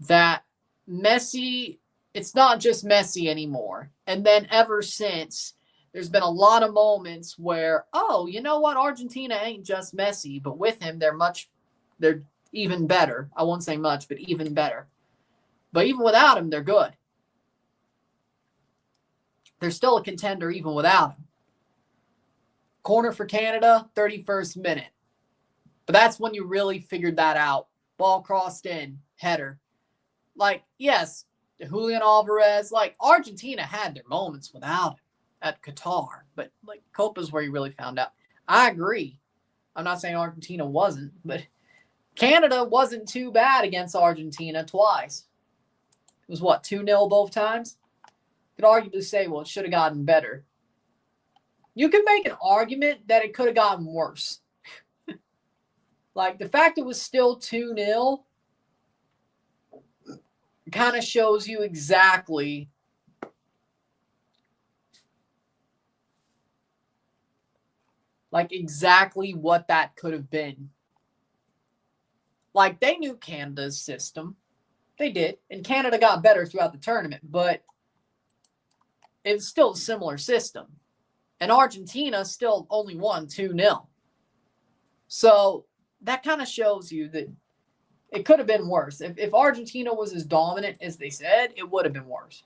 that Messi, it's not just Messi anymore. And then ever since, there's been a lot of moments where, oh, you know what? Argentina ain't just Messi, but with him, they're even better. I won't say much, but even better. But even without him, they're good. They're still a contender even without him. Corner for Canada, 31st minute. But that's when you really figured that out. Ball crossed in, header. Like, yes, Julian Alvarez, like Argentina had their moments without him at Qatar. But like Copa's where you really found out. I agree. I'm not saying Argentina wasn't, but Canada wasn't too bad against Argentina twice. It was what, 2-0 both times? You could arguably say, well, it should have gotten better. You can make an argument that it could have gotten worse. Like, the fact it was still 2-0 kind of shows you exactly what that could have been. Like, they knew Canada's system. They did. And Canada got better throughout the tournament, but it's still a similar system. And Argentina still only won 2-0. So that kind of shows you that it could have been worse. If Argentina was as dominant as they said, it would have been worse.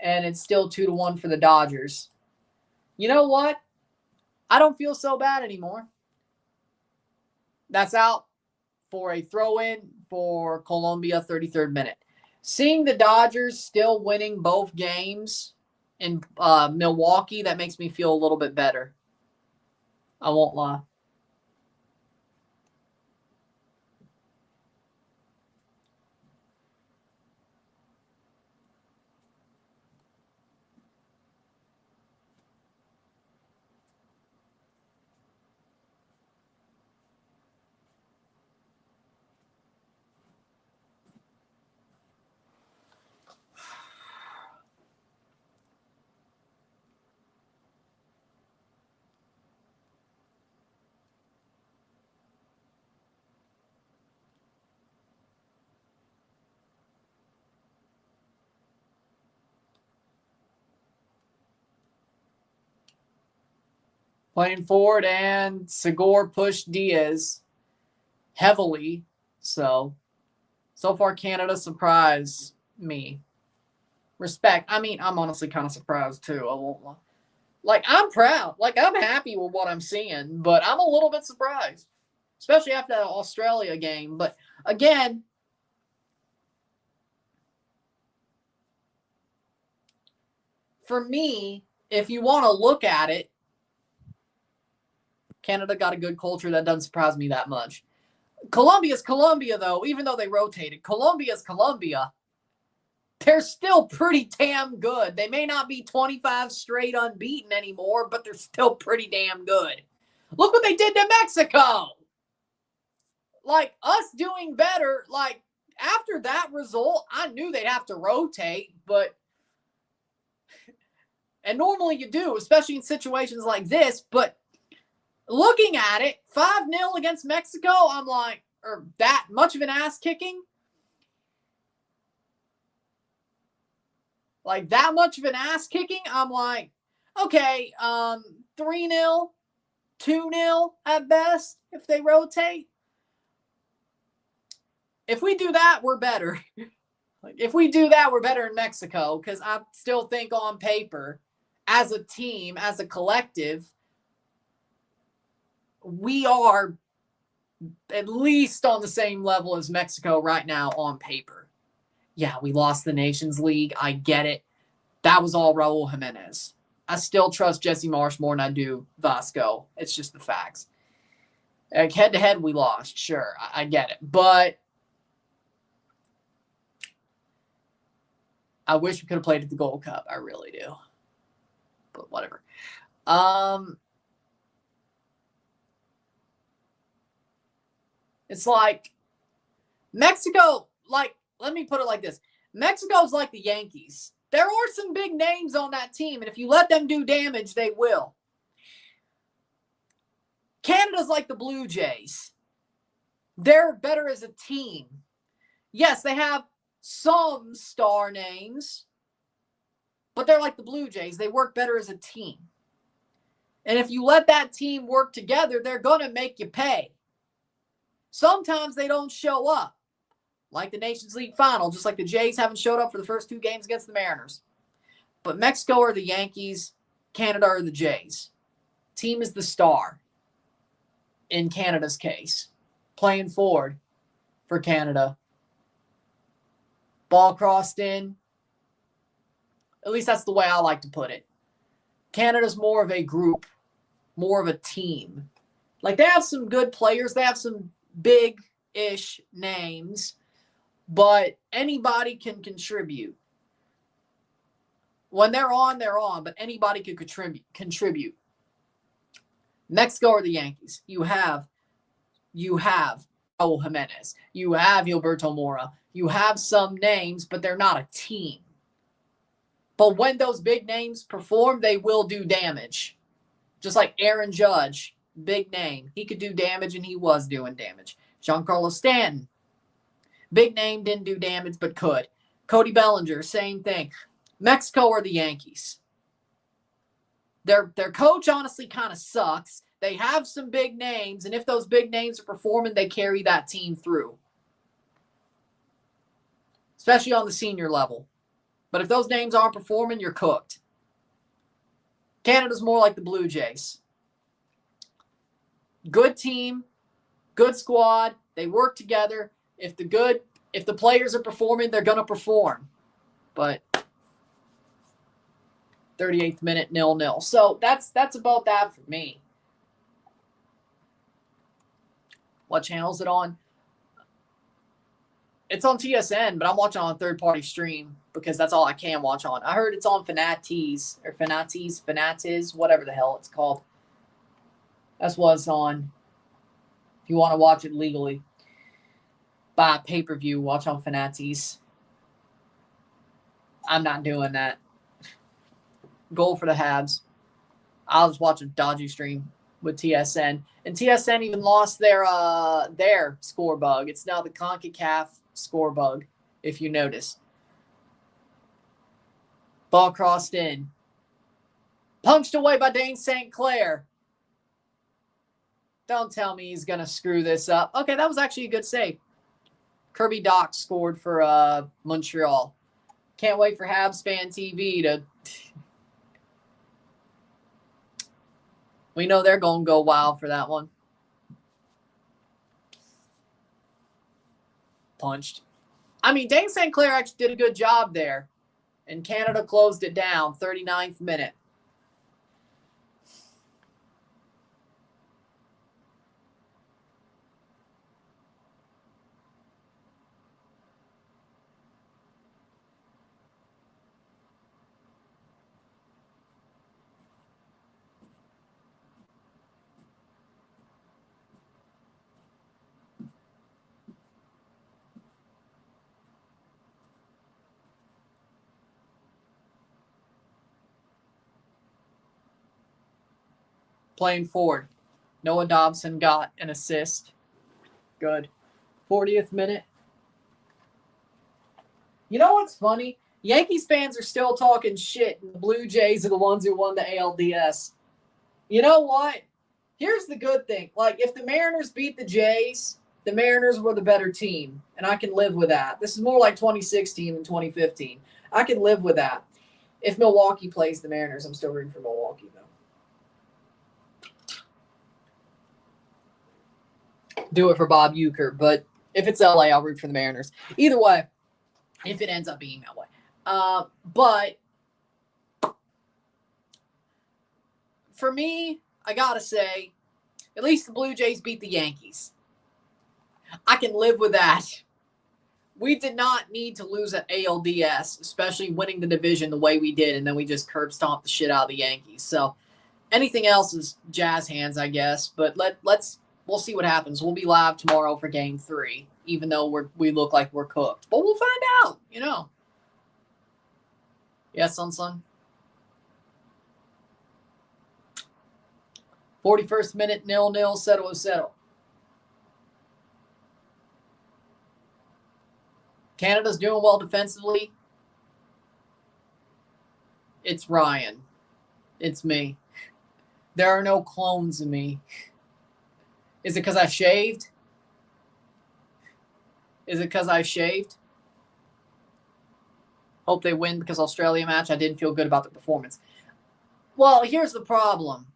And it's still 2-1 for the Dodgers. You know what? I don't feel so bad anymore. That's out for a throw-in for Colombia, 33rd minute. Seeing the Dodgers still winning both games in Milwaukee, that makes me feel a little bit better. I won't lie. Playing forward, and Segura pushed Diaz heavily. So far Canada surprised me. Respect. I mean, I'm honestly kind of surprised too. I won't lie. Like, I'm proud. Like, I'm happy with what I'm seeing, but I'm a little bit surprised, especially after that Australia game. But again, for me, if you want to look at it, Canada got a good culture. That doesn't surprise me that much. Colombia's Colombia, though, even though they rotated. Colombia's Colombia. They're still pretty damn good. They may not be 25 straight unbeaten anymore, but they're still pretty damn good. Look what they did to Mexico. Like, us doing better, like, after that result, I knew they'd have to rotate, but and normally you do, especially in situations like this, but looking at it, 5-0 against Mexico, I'm like, or that much of an ass kicking? Like, that much of an ass kicking? I'm like, okay, 3-0, 2-0 at best if they rotate. If we do that, we're better. If we do that, we're better in Mexico, because I still think on paper, as a team, as a collective, we are at least on the same level as Mexico right now on paper. Yeah, we lost the Nations League. I get it. That was all Raul Jimenez. I still trust Jesse Marsch more than I do Vasco. It's just the facts. Like, head-to-head, we lost. Sure, I get it. But I wish we could have played at the Gold Cup. I really do. But whatever. It's like Mexico, like, let me put it like this. Mexico's like the Yankees. There are some big names on that team, and if you let them do damage, they will. Canada's like the Blue Jays. They're better as a team. Yes, they have some star names, but they're like the Blue Jays. They work better as a team. And if you let that team work together, they're going to make you pay. Sometimes they don't show up, like the Nations League final, just like the Jays haven't showed up for the first 2 games against the Mariners. But Mexico are the Yankees, Canada are the Jays. Team is the star in Canada's case. Playing forward for Canada. Ball crossed in. At least that's the way I like to put it. Canada's more of a group, more of a team. Like, they have some good players. They have some big-ish names. but anybody can contribute. When they're on, but anybody could contribute. Mexico or the Yankees? You have Raul Jimenez. You have Gilberto Mora. You have some names, but they're not a team. But when those big names perform, they will do damage. Just like Aaron Judge, big name. He could do damage, and he was doing damage. Giancarlo Stanton, big name, didn't do damage, but could. Cody Bellinger, same thing. Mexico or the Yankees? Their coach honestly kind of sucks. They have some big names, and if those big names are performing, they carry that team through. Especially on the senior level. But if those names aren't performing, you're cooked. Canada's more like the Blue Jays. Good team, good squad. They work together. If the players are performing, they're going to perform. But 38th minute, 0-0. So that's about that for me. What channel is it on? It's on TSN, but I'm watching on a third-party stream because that's all I can watch on. I heard it's on Fanatiz, whatever the hell it's called. That's what it's on. If you want to watch it legally, buy a pay-per-view, watch on Fanatiz. I'm not doing that. Goal for the Habs. I'll just watch a dodgy stream with TSN. And TSN even lost their score bug. It's now the CONCACAF score bug, if you notice. Ball crossed in. Punched away by Dane St. Clair. Don't tell me he's going to screw this up. Okay, that was actually a good save. Kirby Doc scored for Montreal. Can't wait for Habs Fan TV to... We know they're going to go wild for that one. Punched. I mean, Dane St. Clair actually did a good job there. And Canada closed it down, 39th minute. Playing forward. Noah Dobson got an assist. Good. 40th minute. You know what's funny? Yankees fans are still talking shit, and the Blue Jays are the ones who won the ALDS. You know what? Here's the good thing. Like, if the Mariners beat the Jays, the Mariners were the better team, and I can live with that. This is more like 2016 than 2015. I can live with that. If Milwaukee plays the Mariners, I'm still rooting for Milwaukee, though. Do it for Bob Uecker, but if it's LA, I'll root for the Mariners. Either way, if it ends up being that way. But for me, I gotta say, at least the Blue Jays beat the Yankees. I can live with that. We did not need to lose at ALDS, especially winning the division the way we did, and then we just curb stomped the shit out of the Yankees. So anything else is jazz hands, I guess. But we'll see what happens. We'll be live tomorrow for Game 3, even though we look like we're cooked. But we'll find out, you know. Yes, son. 41st minute, 0-0, settle. Canada's doing well defensively. It's Ryan. It's me. There are no clones of me. Is it because I shaved? Hope they win because Australia match. I didn't feel good about the performance. Well, here's the problem.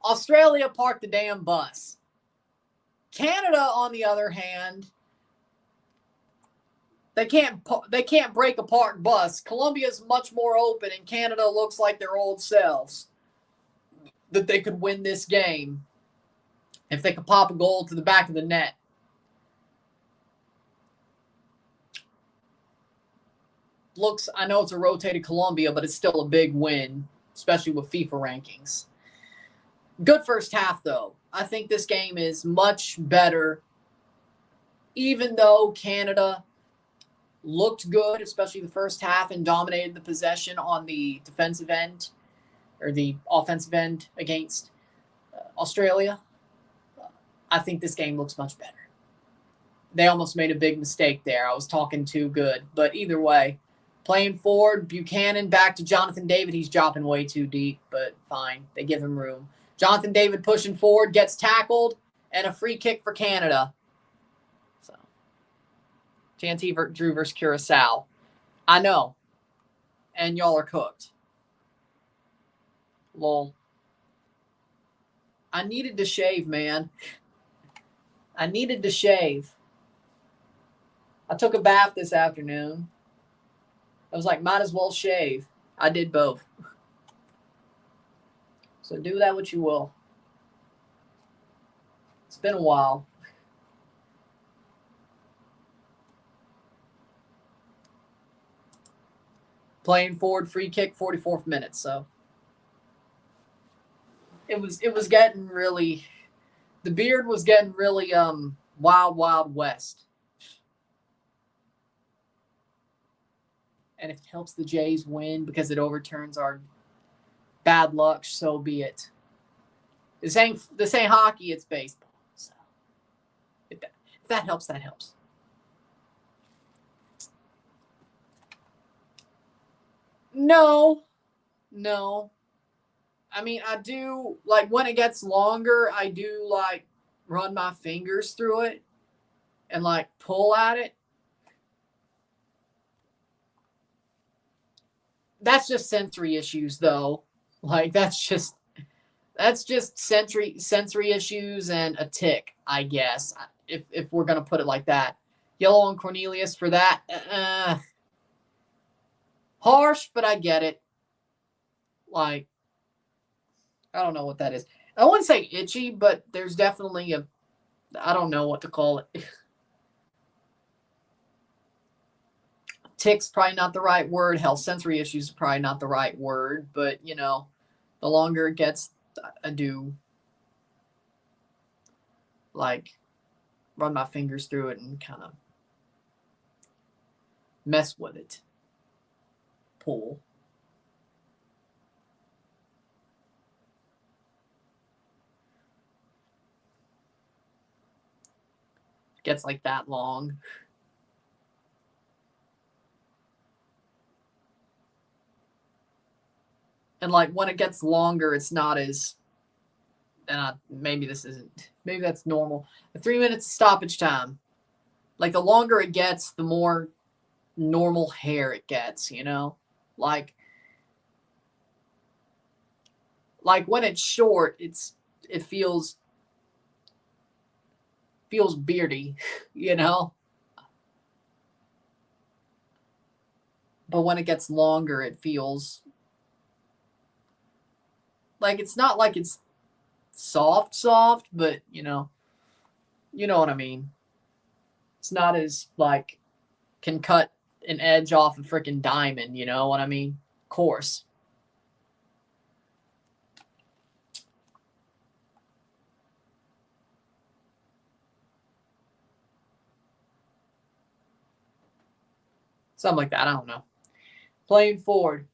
Australia parked the damn bus. Canada, on the other hand, they can't break a parked bus. Colombia's much more open, and Canada looks like their old selves. That they could win this game if they could pop a goal to the back of the net. looks, I know it's a rotated Colombia, but it's still a big win, especially with FIFA rankings. Good first half, though. I think this game is much better, even though Canada looked good, especially the first half, and dominated the possession on the defensive end or the offensive end against Australia. I think this game looks much better. They almost made a big mistake there. I was talking too good. But either way, playing forward, Buchanan back to Jonathan David. He's dropping way too deep, but fine. They give him room. Jonathan David pushing forward, gets tackled, and a free kick for Canada. So, TNT drew versus Curacao. I know. And y'all are cooked. Lol. I needed to shave, man. I needed to shave. I took a bath this afternoon. I was like, might as well shave. I did both. So do that what you will. It's been a while. Playing forward, free kick, 44th minute. So it was getting really, the beard was getting really wild, wild west. And if it helps the Jays win because it overturns our bad luck, so be it. This ain't hockey, it's baseball. So if that helps, that helps. No. I mean, I do, like, when it gets longer, I do, like, run my fingers through it and, like, pull at it. That's just sensory issues, though. Like, that's just sensory issues and a tick, I guess, if we're going to put it like that. Yellow on Cornelius for that. Harsh, but I get it. Like, I don't know what that is. I wouldn't say itchy, but there's definitely I don't know what to call it. Tick's probably not the right word. Hell, sensory issues is probably not the right word. But, the longer it gets, I do, like, run my fingers through it and kind of mess with it. Pull. Gets like that long. And like when it gets longer, it's not as, and maybe that's normal. The 3 minutes stoppage time. Like the longer it gets, the more normal hair it gets, Like when it's short, it feels beardy, But when it gets longer, it feels like it's not like it's soft, but you know what I mean. It's not as like can cut an edge off a freaking diamond, you know what I mean? Coarse. Something like that. I don't know. Playing forward.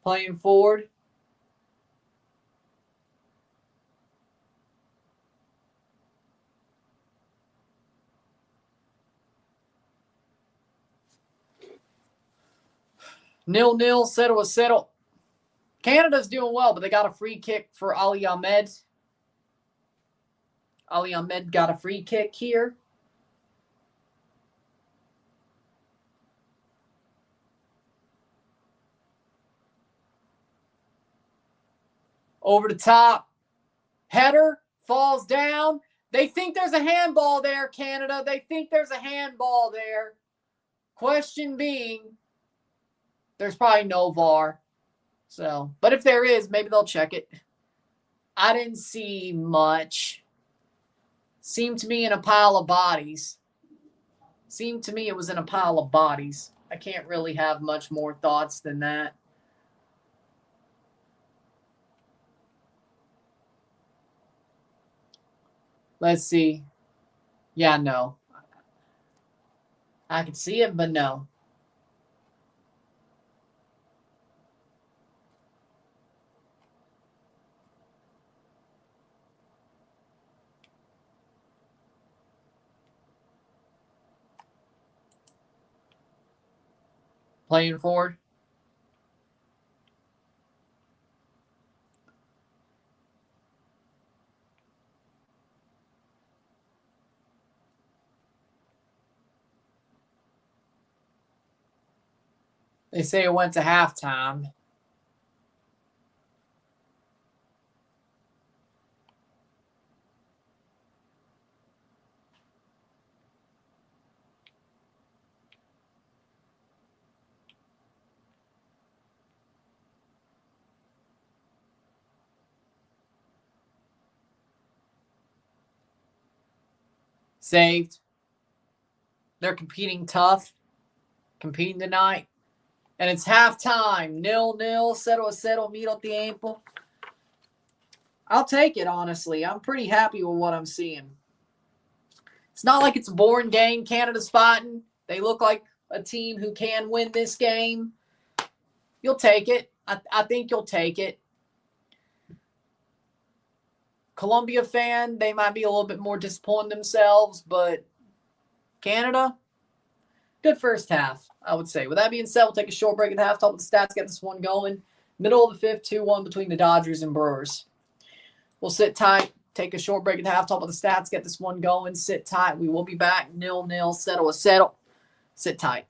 Playing forward. Nil, settle. Canada's doing well, but they got a free kick for Ali Ahmed. Ali Ahmed got a free kick here. Over the top. Header falls down. They think there's a handball there, Canada. They think there's a handball there. Question being, there's probably no VAR. So, but if there is, maybe they'll check it. I didn't see much. Seemed to me in a pile of bodies. Seemed to me it was in a pile of bodies. I can't really have much more thoughts than that. Let's see. Yeah, no. I can see it, but no. Playing forward. They say it went to halftime. Saved. They're competing tough, competing tonight. And it's halftime. 0-0. 0-0. Miro tiempo. I'll take it, honestly. I'm pretty happy with what I'm seeing. It's not like it's a boring game. Canada's fighting. They look like a team who can win this game. You'll take it. I think you'll take it. Colombia fan, they might be a little bit more disappointed themselves, but Canada, good first half, I would say. With that being said, we'll take a short break at the halftime with the stats, get this one going. Middle of the fifth, 2-1 between the Dodgers and Brewers. We'll sit tight, take a short break at the halftime with the stats, get this one going. Sit tight. We will be back. 0-0, settle. Sit tight.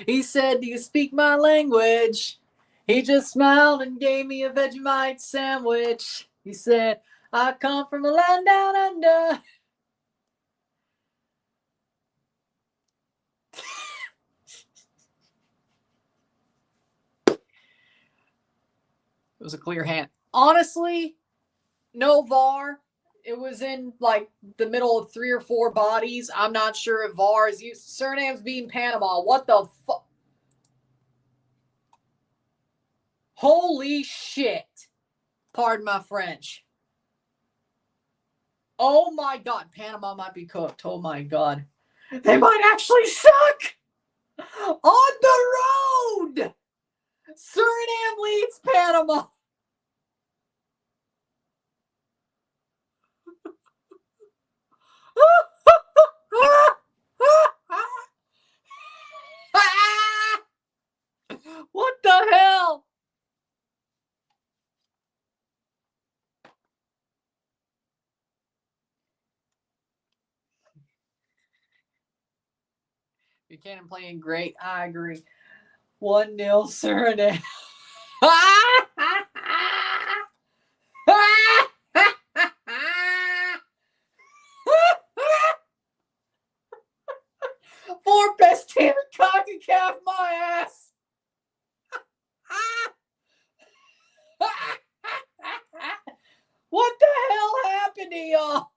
He said, "Do you speak my language?" He just smiled and gave me a Vegemite sandwich. He said, "I come from a land down under." It was a clear hand. Honestly, no VAR. It was in like the middle of 3 or 4 bodies. I'm not sure if VAR is used. Surinam's beating Panama. What the fuck? Holy shit. Pardon my French. Oh my God. Panama might be cooked. Oh my God. They might actually suck. On the road. Suriname leads Panama. What the hell? Buchanan playing great. I agree. 1-0 Suriname. Fourth best team in CONCACAF, my ass. What the hell happened to y'all?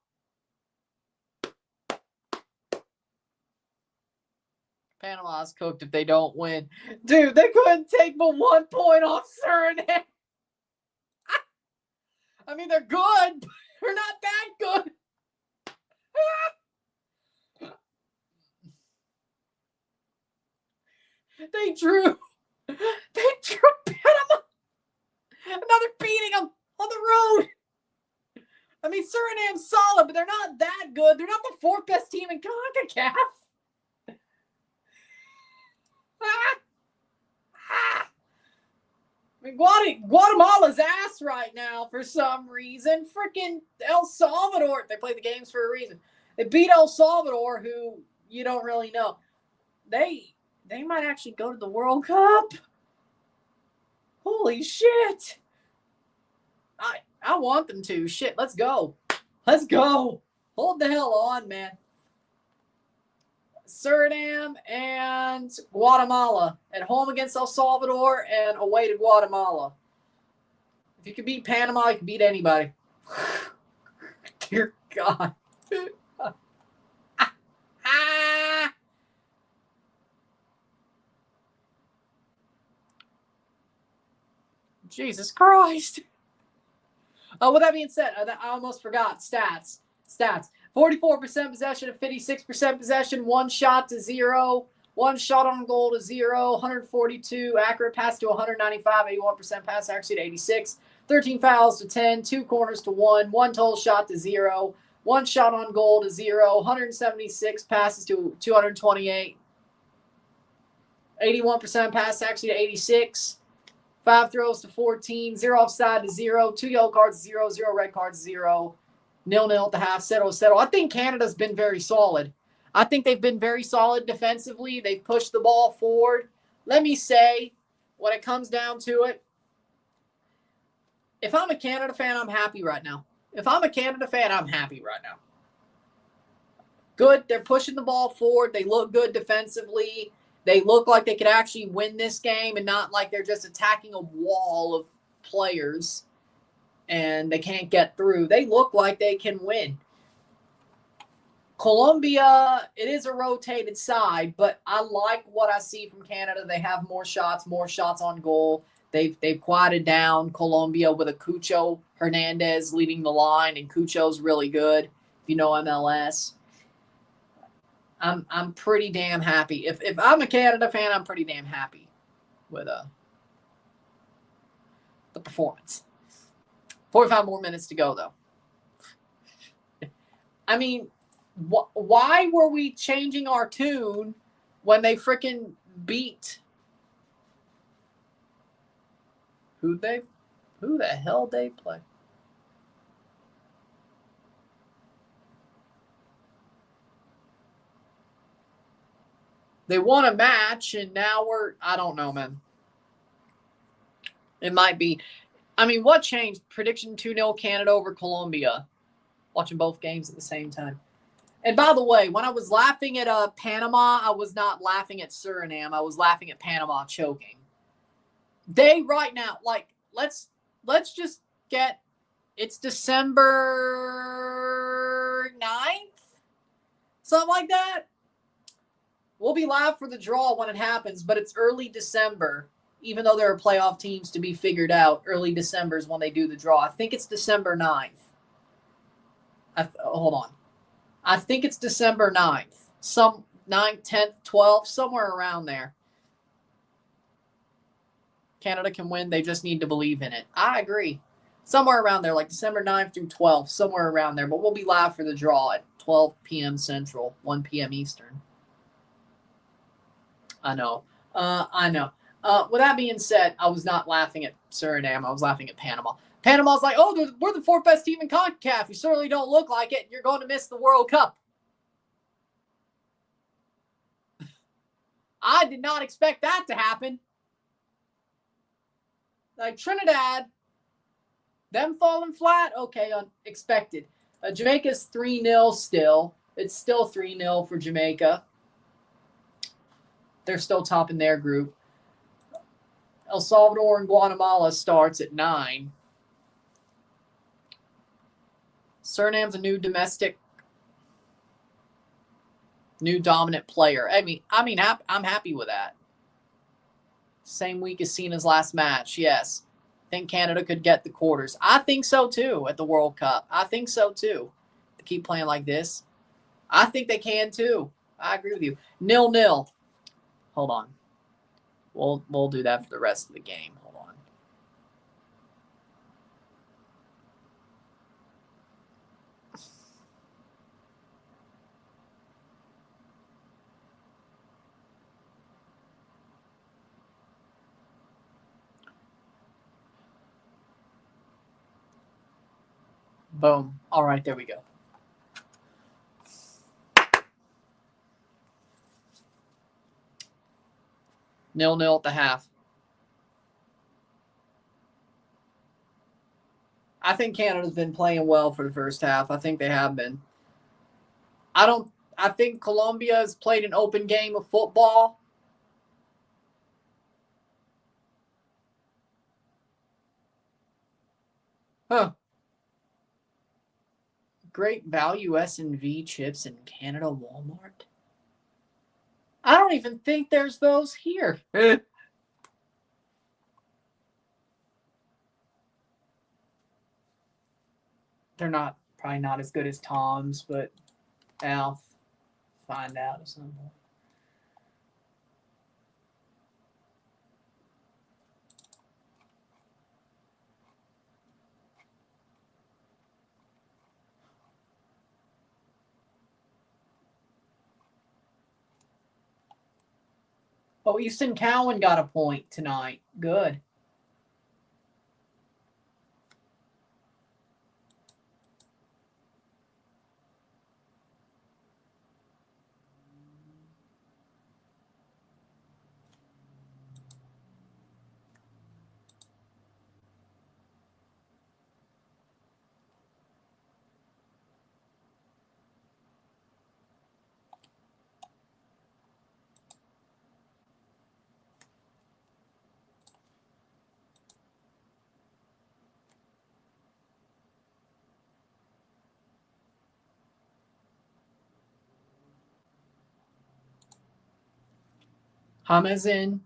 Panama's cooked if they don't win. Dude, they couldn't take but 1 point off Suriname. I mean, they're good, but they're not that good. They drew Panama. Now they're beating them on the road. I mean, Suriname's solid, but they're not that good. They're not the 4th best team in CONCACAF. I mean, Guatemala's ass right now for some reason. Freaking El Salvador. They play the games for a reason. They beat El Salvador, who you don't really know. They might actually go to the World Cup. Holy shit. I want them to. Shit, let's go. Let's go. Hold the hell on, man. Suriname and Guatemala. At home against El Salvador and away to Guatemala. If you can beat Panama, you can beat anybody. Dear God. Jesus Christ. Oh, with that being said, I almost forgot stats. 44% possession of 56% possession, 1 shot to 0, 1 shot on goal to 0, 142 accurate pass to 195, 81% pass accuracy to 86, 13 fouls to 10, 2 corners to 1, 1 total shot to 0, 1 shot on goal to 0, 176 passes to 228, 81% pass accuracy to 86. 5 throws to 14, 0 offside to 0, 2 yellow cards, 0, 0 red cards, 0, 0-0 at the half, settle. I think Canada's been very solid. I think they've been very solid defensively. They've pushed the ball forward. Let me say, when it comes down to it, if I'm a Canada fan, I'm happy right now. Good. They're pushing the ball forward. They look good defensively. They look like they could actually win this game and not like they're just attacking a wall of players and they can't get through. They look like they can win. Colombia, it is a rotated side, but I like what I see from Canada. They have more shots on goal. They've quieted down Colombia with a Cucho Hernandez leading the line, and Cucho's really good, if you know MLS. I'm pretty damn happy. If I'm a Canada fan, I'm pretty damn happy with the performance. 45 more minutes to go, though. I mean, why were we changing our tune when they freaking beat? Who the hell they play? They won a match, and now I don't know, man. It might be. I mean, what changed? Prediction 2-0 Canada over Colombia. Watching both games at the same time. And by the way, when I was laughing at Panama, I was not laughing at Suriname. I was laughing at Panama choking. They right now, like, let's just get, it's December 9th? Something like that. We'll be live for the draw when it happens, but it's early December. Even though there are playoff teams to be figured out, early December is when they do the draw. I think it's December 9th. Hold on. I think it's December 9th. Some 9th, 10th, 12th, somewhere around there. Canada can win. They just need to believe in it. I agree. Somewhere around there, like December 9th through 12th, somewhere around there. But we'll be live for the draw at 12 p.m. Central, 1 p.m. Eastern. I know. With that being said, I was not laughing at Suriname. I was laughing at Panama. Panama's like, oh, we're the fourth best team in CONCACAF. You certainly don't look like it. You're going to miss the World Cup. I did not expect that to happen. Like Trinidad, them falling flat, okay, unexpected. Jamaica's 3-0 still. It's still 3-0 for Jamaica. They're still top in their group. El Salvador and Guatemala starts at 9. Suriname's a new dominant player. I mean, I'm happy with that. Same week as Cena's last match. Yes, I think Canada could get the quarters. I think so too at the World Cup. I think so too. To keep playing like this, I think they can too. I agree with you. 0-0. Hold on. We'll do that for the rest of the game. Hold on. Boom. All right, there we go. Nil-nil at the half. I think Canada's been playing well for the first half. I think they have been. I think Colombia has played an open game of football. Huh. Great value S&V chips in Canada Walmart. I don't even think there's those here. They're probably not as good as Tom's, but I'll find out at some point. Oh, Easton Cowan got a point tonight. Good. James in.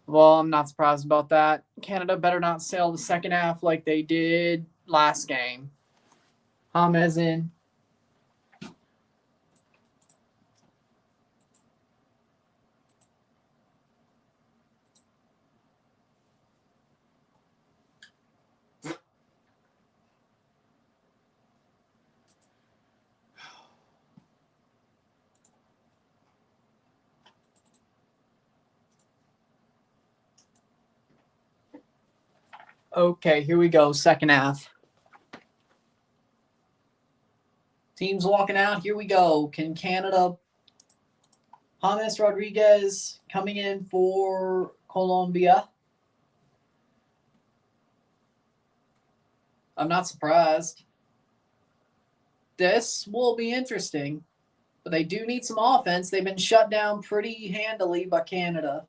Well, I'm not surprised about that. Canada better not sail the second half like they did last game. James in. Okay, here we go. Second half. Teams walking out. Here we go. Can Canada James Rodriguez coming in for Colombia. I'm not surprised. This will be interesting, but they do need some offense. They've been shut down pretty handily by Canada.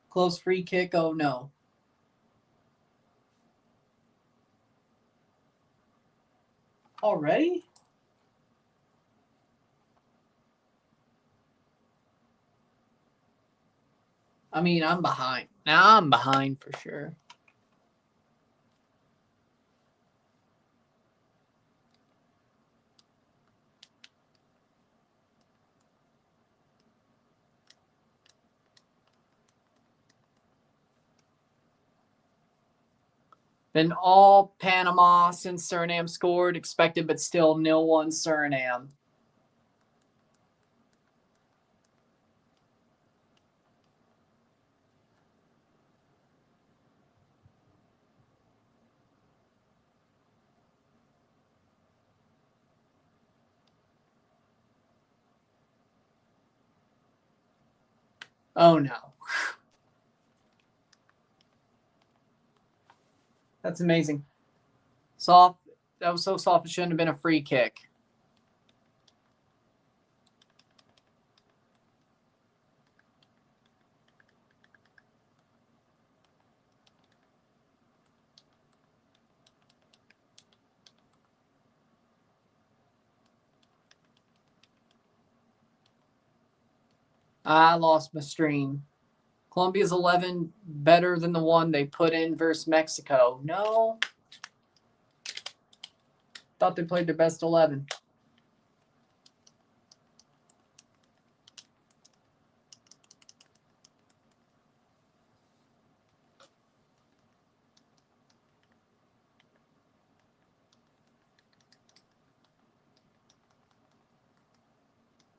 Close free kick. Oh, no. Already? I mean, I'm behind. Now I'm behind for sure. Been all Panama since Suriname scored. Expected, but still 0-1 Suriname. Oh, no. That's amazing. Soft. That was so soft it shouldn't have been a free kick. I lost my stream. Colombia's 11 better than the one they put in versus Mexico. No. Thought they played their best 11.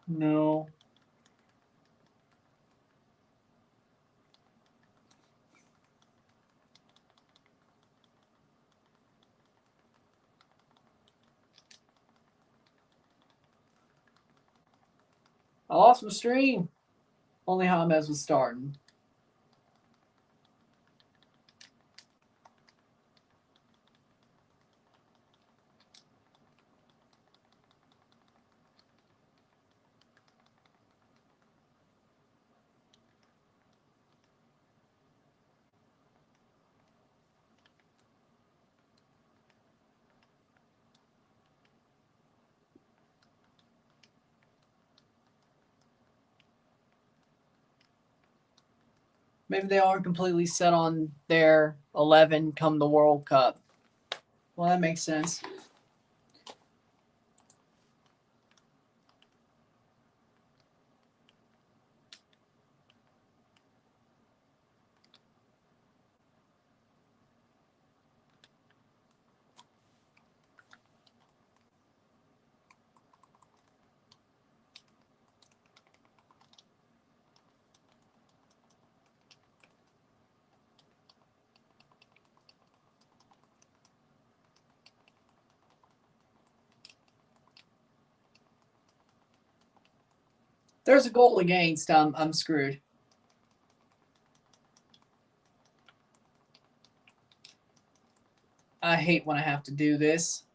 No. I lost my stream. Only James was starting. Maybe they aren't completely set on their 11 come the World Cup. Well, that makes sense. There's a goal against. I'm screwed. I hate when I have to do this.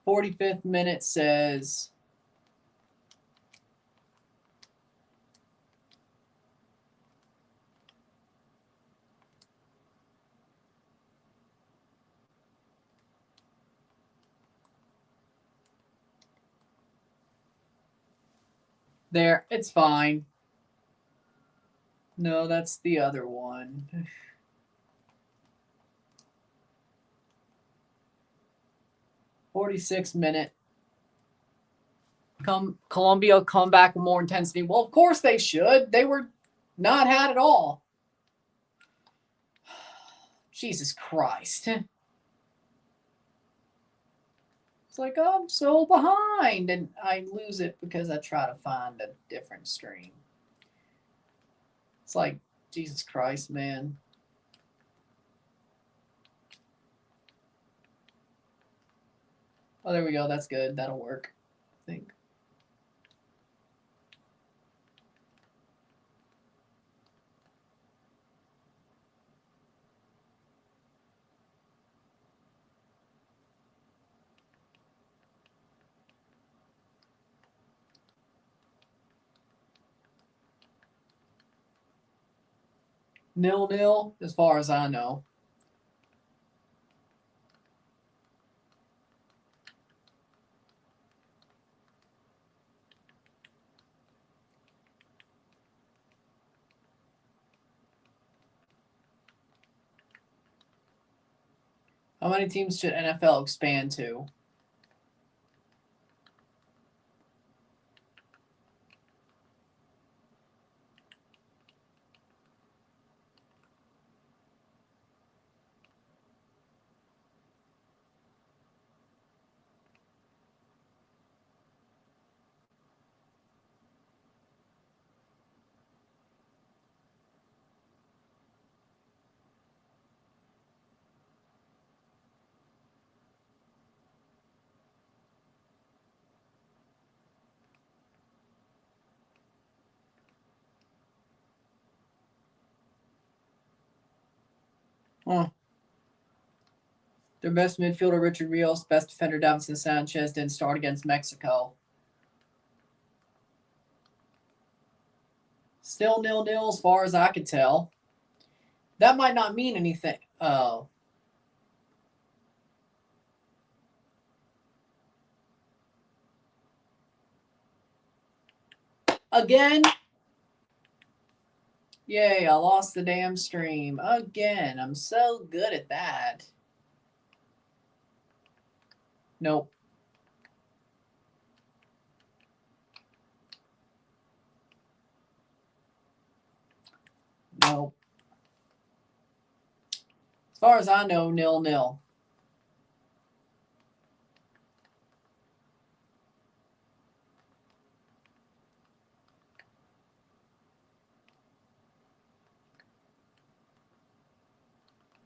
45th minute says there. It's fine. No, that's the other one. 46th minute. Colombia come back with more intensity. Well, of course they should. They were not had at all. Jesus Christ. It's like, oh, I'm so behind. And I lose it because I try to find a different stream. It's like, Jesus Christ, man. Oh, there we go. That's good. That'll work, I think. Nil-nil, as far as I know. How many teams should NFL expand to? Huh. Their best midfielder, Richard Rios, best defender, Davinson Sanchez, didn't start against Mexico. Still 0-0 as far as I could tell. That might not mean anything. Oh. Again? Yay, I lost the damn stream. Again. I'm so good at that. Nope. Nope. As far as I know, 0-0.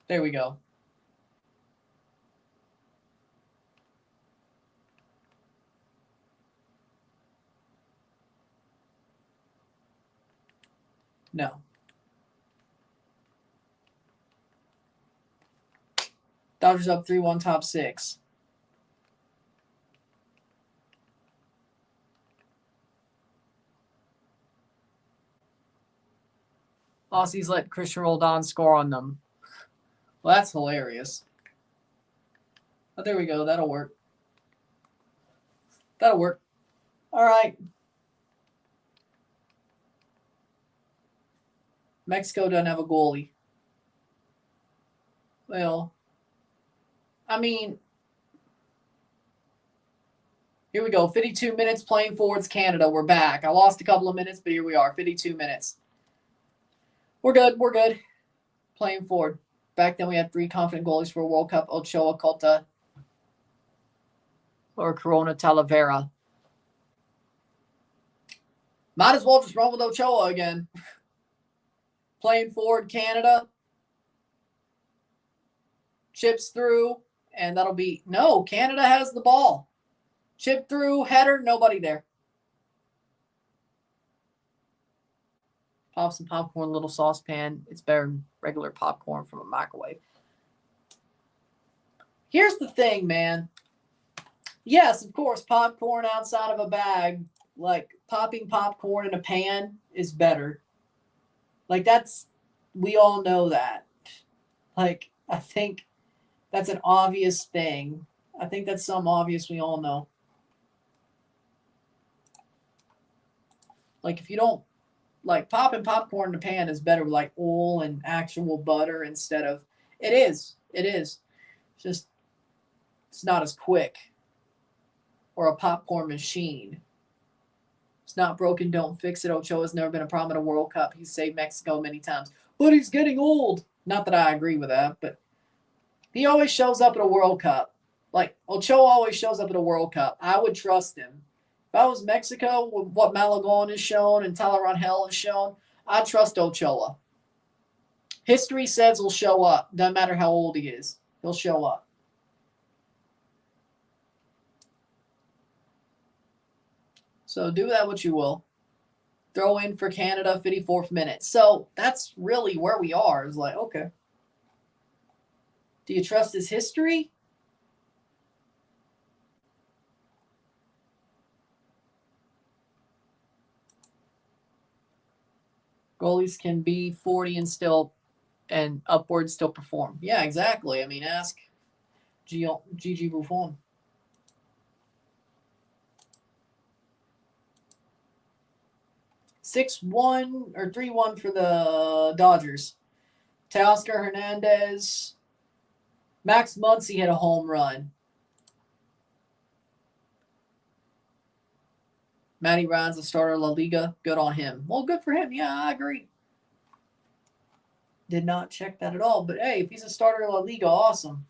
There we go. No. Dodgers up 3-1, top 6. Aussies let Christian Roldan score on them. Well, that's hilarious. But there we go. That'll work. That'll work. All right. Mexico doesn't have a goalie. Well, I mean, here we go. 52 minutes playing forwards Canada. We're back. I lost a couple of minutes, but here we are. 52 minutes. We're good. We're good. Playing forward. Back then we had 3 confident goalies for a World Cup. Ochoa, Cota, or Corona Talavera. Might as well just run with Ochoa again. Playing forward Canada. Chips through, and that'll be... No, Canada has the ball. Chip through, header, nobody there. Pop some popcorn, little saucepan. It's better than regular popcorn from a microwave. Here's the thing, man. Yes, of course, popcorn outside of a bag, like popping popcorn in a pan is better. Like we all know that. Like, I think that's an obvious thing. I think that's something obvious we all know. Like, if you don't, like, popping popcorn in a pan is better with, like, oil and actual butter instead of, it is. Just, it's not as quick. Or a popcorn machine. It's not broken, don't fix it. Ochoa's never been a problem at a World Cup. He's saved Mexico many times. But he's getting old. Not that I agree with that, but he always shows up at a World Cup. Like, Ochoa always shows up at a World Cup. I would trust him. If I was Mexico, with what Malagón has shown and Tyler Rangel has shown, I trust Ochoa. History says he'll show up. Doesn't matter how old he is. He'll show up. So do that what you will. Throw in for Canada, 54th minute. So that's really where we are. It's like, okay. Do you trust his history? Goalies can be 40 and upwards still perform. Yeah, exactly. I mean, ask Gigi Buffon. 6-1 or 3-1 for the Dodgers. Teoscar Hernandez. Max Muncy hit a home run. Matty Ryan's the starter of La Liga. Good on him. Well, good for him. Yeah, I agree. Did not check that at all. But, hey, if he's a starter of La Liga, awesome.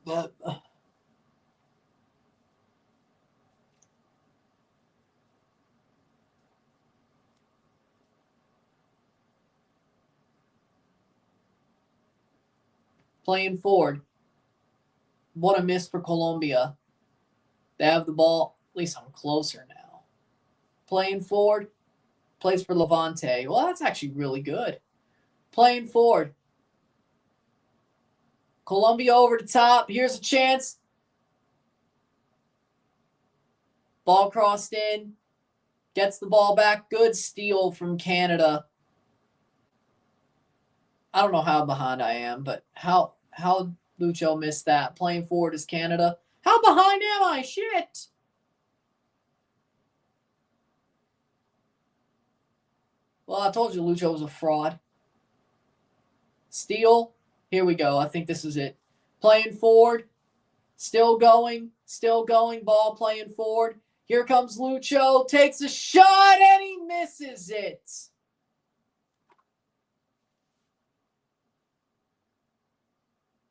But playing forward. What a miss for Colombia. They have the ball. At least I'm closer now. Playing forward. Plays for Levante. Well, that's actually really good. Playing forward. Colombia over the top. Here's a chance. Ball crossed in. Gets the ball back. Good steal from Canada. I don't know how behind I am, but how Lucho missed that. Playing forward is Canada. How behind am I? Shit. Well, I told you Lucho was a fraud. Steal. Here we go. I think this is it. Playing forward. Still going. Still going. Ball playing forward. Here comes Lucho. Takes a shot and he misses it.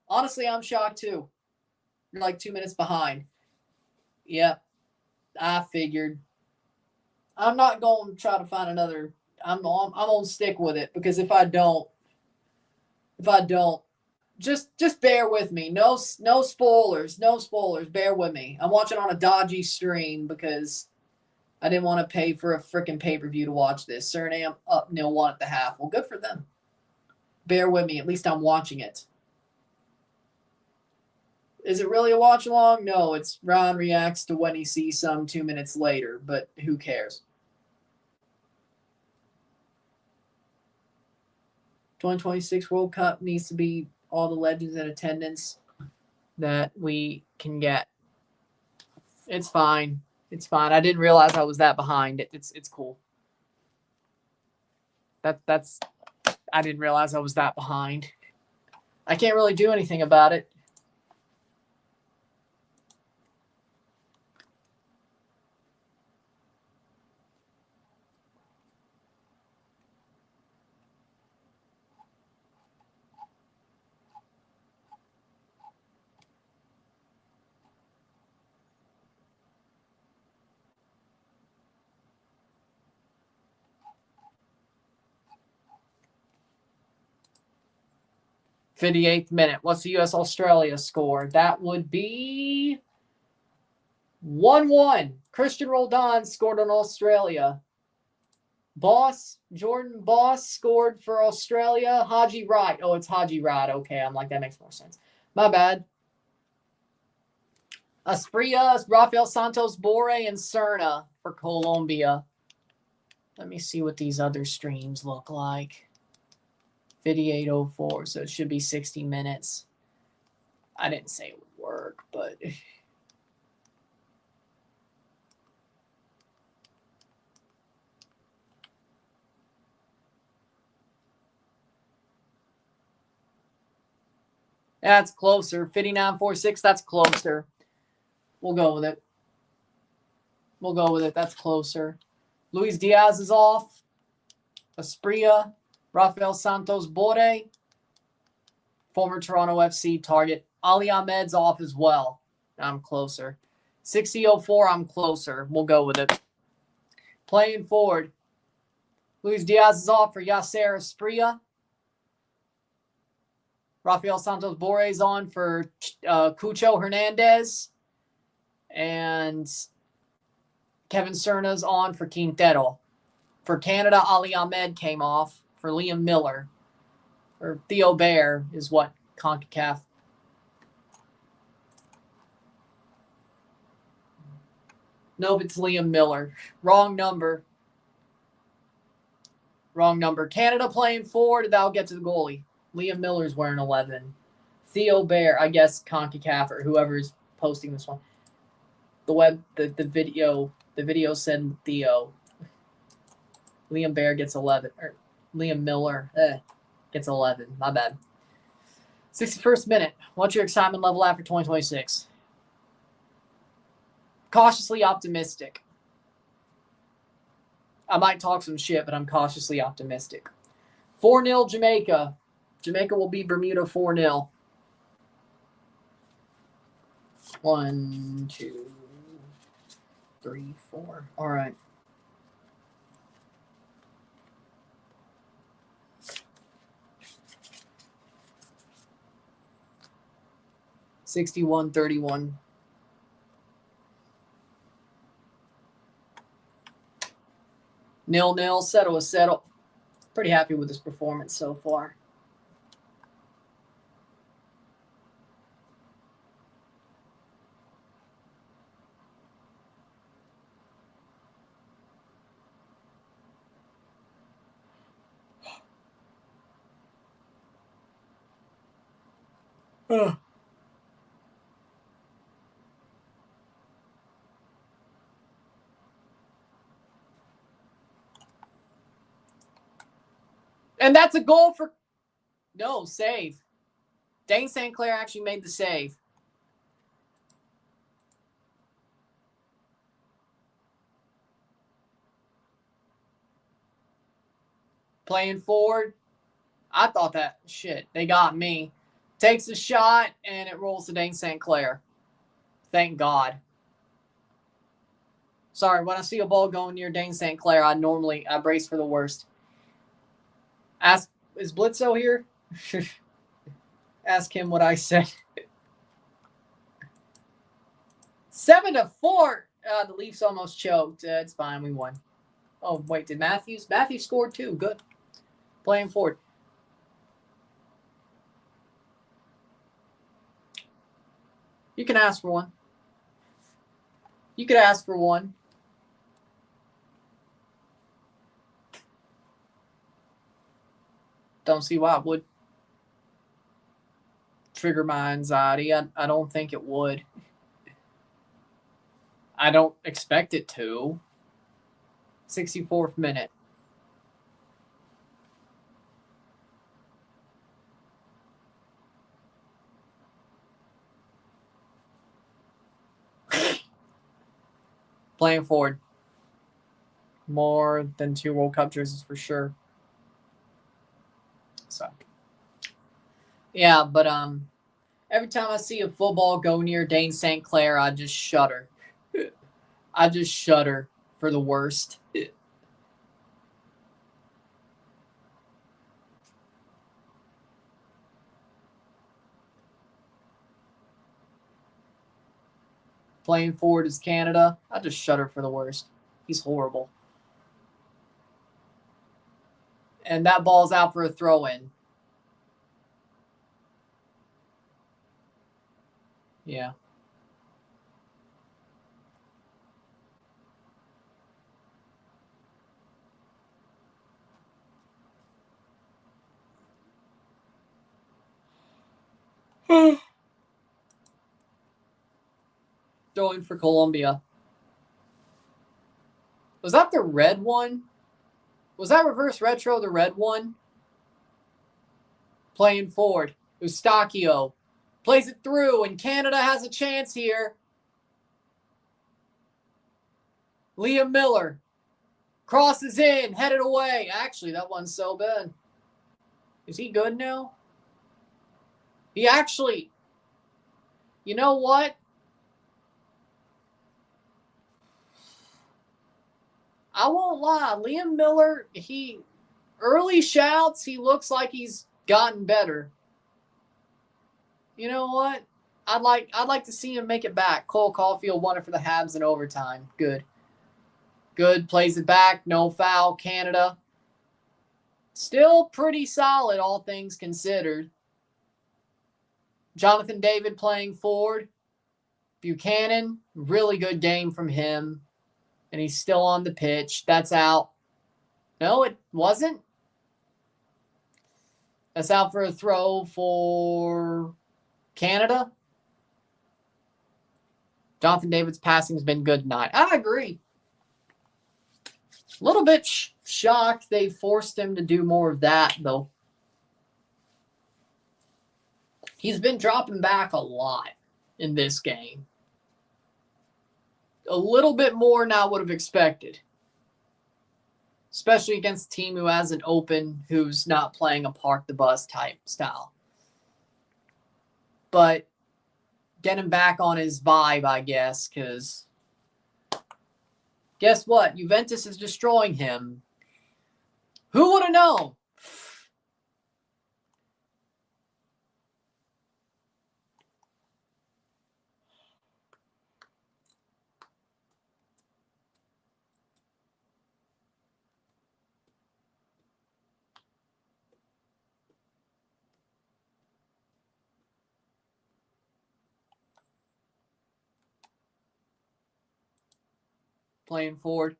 Honestly, I'm shocked too. You're like 2 minutes behind. Yep. I figured. I'm not going to try to find another. I'm going to stick with it because if I don't, just bear with me. No spoilers. No spoilers. Bear with me. I'm watching on a dodgy stream because I didn't want to pay for a freaking pay-per-view to watch this. Suriname up 0-1 at the half. Well, good for them. Bear with me. At least I'm watching it. Is it really a watch-along? No, it's Ron reacts to when he sees some 2 minutes later, but who cares? 2026 World Cup needs to be all the legends in attendance that we can get. It's fine. It's fine. I didn't realize I was that behind. It's cool. That's I didn't realize I was that behind. I can't really do anything about it. '58th minute. What's the U.S.-Australia score? That would be 1-1. Christian Roldan scored on Australia. Jordan Boss scored for Australia. Haji Wright. Oh, it's Haji Wright. Okay, I'm like, that makes more sense. My bad. Asprilla, Rafael Santos, Bore, and Serna for Colombia. Let me see what these other streams look like. 58:04, so it should be 60 minutes. I didn't say it would work, but that's closer. 59.46, that's closer. We'll go with it. We'll go with it. That's closer. Luis Diaz is off. Asprilla, Rafael Santos Bore, former Toronto FC target. Ali Ahmed's off as well. I'm closer. 60-04, I'm closer. We'll go with it. Playing forward. Luis Diaz is off for Yasser Esprilla. Rafael Santos Borre's on for Cucho Hernandez. And Kevin Cerna's on for Quintero. For Canada, Ali Ahmed came off for Liam Miller. Or Theo Bear is what CONCACAF. Nope, it's Liam Miller. Wrong number. Wrong number. Canada playing forward. That'll get to the goalie. Liam Miller's wearing 11. Theo Bear, I guess CONCACAF or whoever's posting this one. The video said Theo. Liam Bear gets 11. Or Liam Miller gets 11. My bad. 61st minute. What's your excitement level after 2026? Cautiously optimistic. I might talk some shit, but I'm cautiously optimistic. 4-0 Jamaica. Jamaica will beat Bermuda 4-0. 1, 2, 3, 4. All right. $61-31. Nil-nil. Settle. Pretty happy with this performance so far. And that's a goal for... No, save. Dane St. Clair actually made the save. Playing forward. I thought that, shit, they got me. Takes a shot, and it rolls to Dane St. Clair. Thank God. Sorry, when I see a ball going near Dane St. Clair, I brace for the worst. Is Blitzo here? Ask him what I said. 7-4. The Leafs almost choked. It's fine. We won. Oh, wait. Did Matthews? Matthews scored too. Good. Playing forward. You can ask for one. You could ask for one. Don't see why it would trigger my anxiety. I don't think it would. I don't expect it to. 64th minute. Playing forward. More than 2 World Cup jerseys for sure. So, yeah, but every time I see a football go near Dane St. Clair, I just shudder. I just shudder for the worst. Playing forward is Canada. I just shudder for the worst. He's horrible. And that ball's out for a throw-in. Yeah. Throwing for Colombia. Was that the red one? Was that reverse retro the red one? Playing forward. Eustachio plays it through, and Canada has a chance here. Liam Miller crosses in, headed away. Actually, that one's so bad. Is he good now? He actually... You know what? I won't lie. Liam Miller, early shouts, he looks like he's gotten better. You know what? I'd like to see him make it back. Cole Caulfield won it for the Habs in overtime. Good. Plays it back. No foul. Canada. Still pretty solid, all things considered. Jonathan David playing forward. Buchanan, really good game from him. And he's still on the pitch. That's out. No, it wasn't. That's out for a throw for Canada. Jonathan David's passing's been good tonight. I agree. A little bit shocked they forced him to do more of that, though. He's been dropping back a lot in this game. A little bit more than I would have expected. Especially against a team who has an open, who's not playing a park the bus type style. But getting back on his vibe, I guess, because guess what? Juventus is destroying him. Who would have known? Playing forward.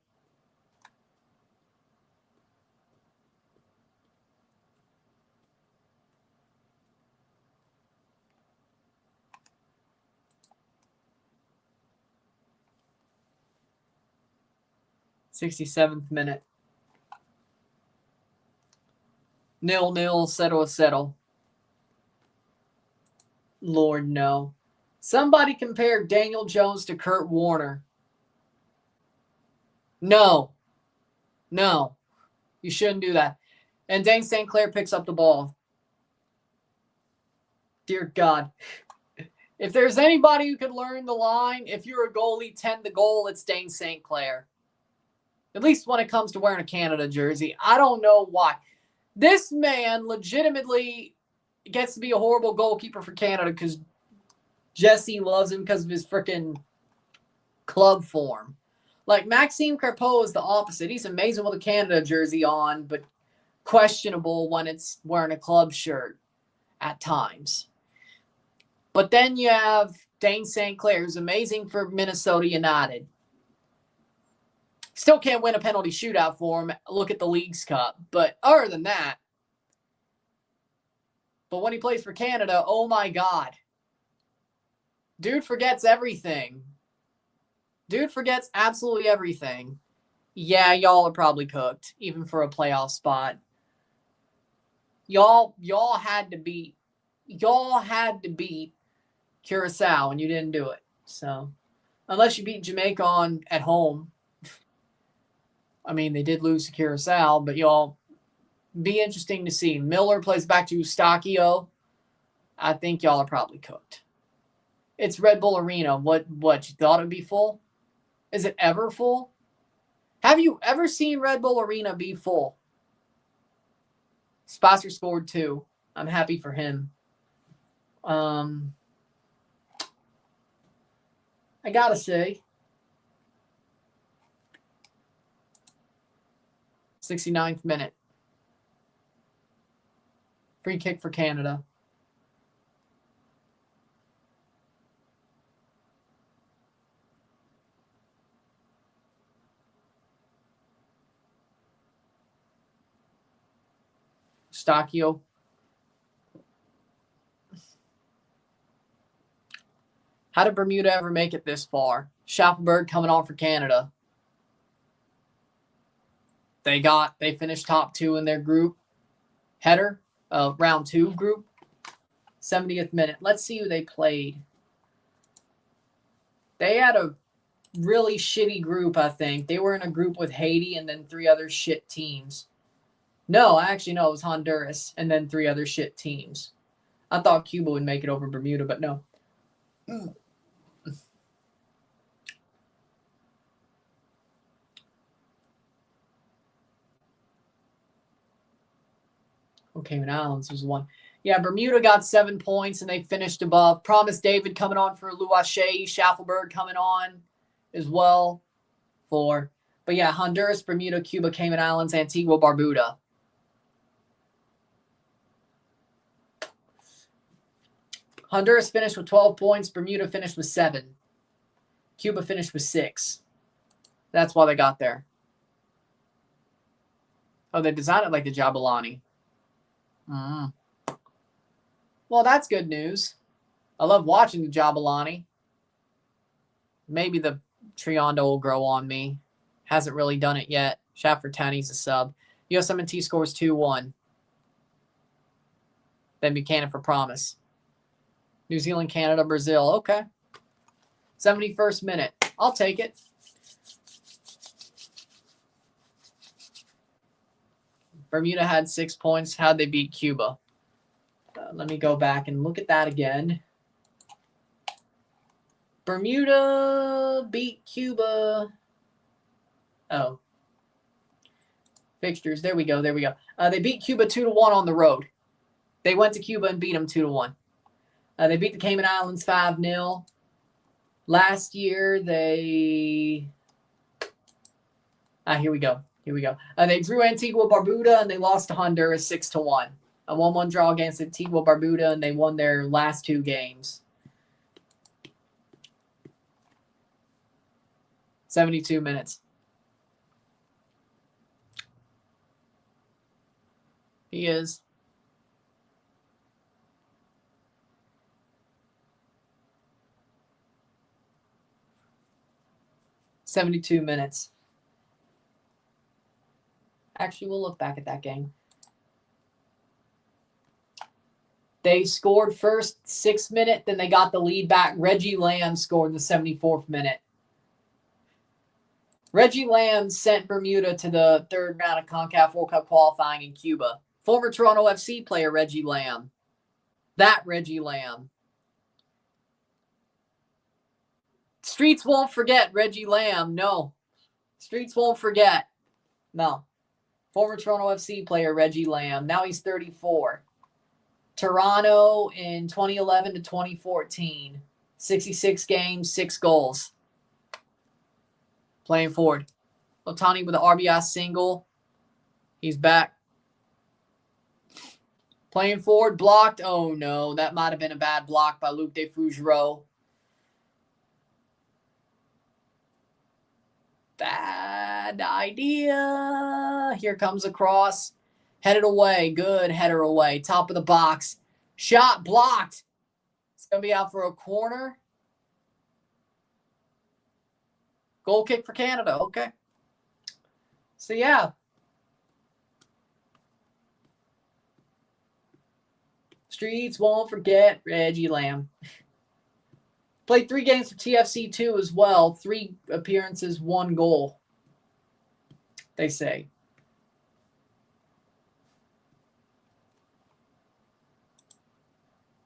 '67th minute. 0-0, settle. Lord, no. Somebody compared Daniel Jones to Kurt Warner. No. You shouldn't do that. And Dane St. Clair picks up the ball. Dear God. If there's anybody who could learn the line, if you're a goalie, tend the goal, it's Dane St. Clair. At least when it comes to wearing a Canada jersey. I don't know why. This man legitimately gets to be a horrible goalkeeper for Canada because Jesse loves him because of his freaking club form. Like Maxime Crepeau is the opposite. He's amazing with a Canada jersey on, but questionable when it's wearing a club shirt at times. But then you have Dane St. Clair, who's amazing for Minnesota United. Still can't win a penalty shootout for him. Look at the Leagues Cup. But other than that, but when he plays for Canada, oh my God. Dude forgets everything. Dude forgets absolutely everything. Yeah, y'all are probably cooked, even for a playoff spot. Y'all had to beat Curacao, and you didn't do it. So, unless you beat Jamaica at home. I mean, they did lose to Curacao, but y'all, be interesting to see. Miller plays back to Eustachio. I think y'all are probably cooked. It's Red Bull Arena. What, you thought it'd be full? Is it ever full? Have you ever seen Red Bull Arena be full? Spasser scored 2. I'm happy for him. I gotta say, 69th minute. Free kick for Canada. Eustachio. How did Bermuda ever make it this far? Schaffenberg coming on for Canada. They finished top 2 in their group. Header, round 2 group. 70th minute. Let's see who they played. They had a really shitty group, I think. They were in a group with Haiti and then 3 other shit teams. No, actually, no, it was Honduras and then 3 other shit teams. I thought Cuba would make it over Bermuda, but no. Cayman Islands was one. Yeah, Bermuda got 7 points, and they finished above. Promise David coming on for Luache. Schaffelberg coming on as well for. But yeah, Honduras, Bermuda, Cuba, Cayman Islands, Antigua, Barbuda. Honduras finished with 12 points. Bermuda finished with 7. Cuba finished with 6. That's why they got there. Oh, they designed it like the Jabulani. Well, that's good news. I love watching the Jabulani. Maybe the Triondo will grow on me. Hasn't really done it yet. Shafford Tanney's a sub. USMNT scores 2-1. Then Buchanan for Promise. New Zealand, Canada, Brazil. Okay. 71st minute. I'll take it. Bermuda had 6 points. How'd they beat Cuba? Let me go back and look at that again. Bermuda beat Cuba. Oh. Fixtures. There we go. There we go. They beat Cuba 2-1 on the road. They went to Cuba and beat them 2-1. They beat the Cayman Islands 5-0. Last year, they... here we go. Here we go. They drew Antigua Barbuda, and they lost to Honduras 6-1. A 1-1 draw against Antigua Barbuda, and they won their last 2 games. 72 minutes. He is. $72 minutes. Actually, we'll look back at that game. They scored first 6th minute, then they got the lead back. Reggie Lamb scored in the 74th minute. Reggie Lamb sent Bermuda to the 3rd round of CONCACAF World Cup qualifying in Cuba. Former Toronto FC player Reggie Lamb. That Reggie Lamb. Streets won't forget Reggie Lamb. No. Streets won't forget. No. Former Toronto FC player Reggie Lamb. Now he's 34. Toronto in 2011 to 2014. 66 games, 6 goals. Playing forward. Otani with an RBI single. He's back. Playing forward, blocked. Oh, no. That might have been a bad block by Luc de Fougereau. Bad idea. Here comes a cross. Headed away. Good header away. Top of the box. Shot blocked. It's going to be out for a corner. Goal kick for Canada. Okay. So, yeah. Streets won't forget Reggie Lamb. Played 3 games for TFC2 as well. 3 appearances, 1 goal, they say.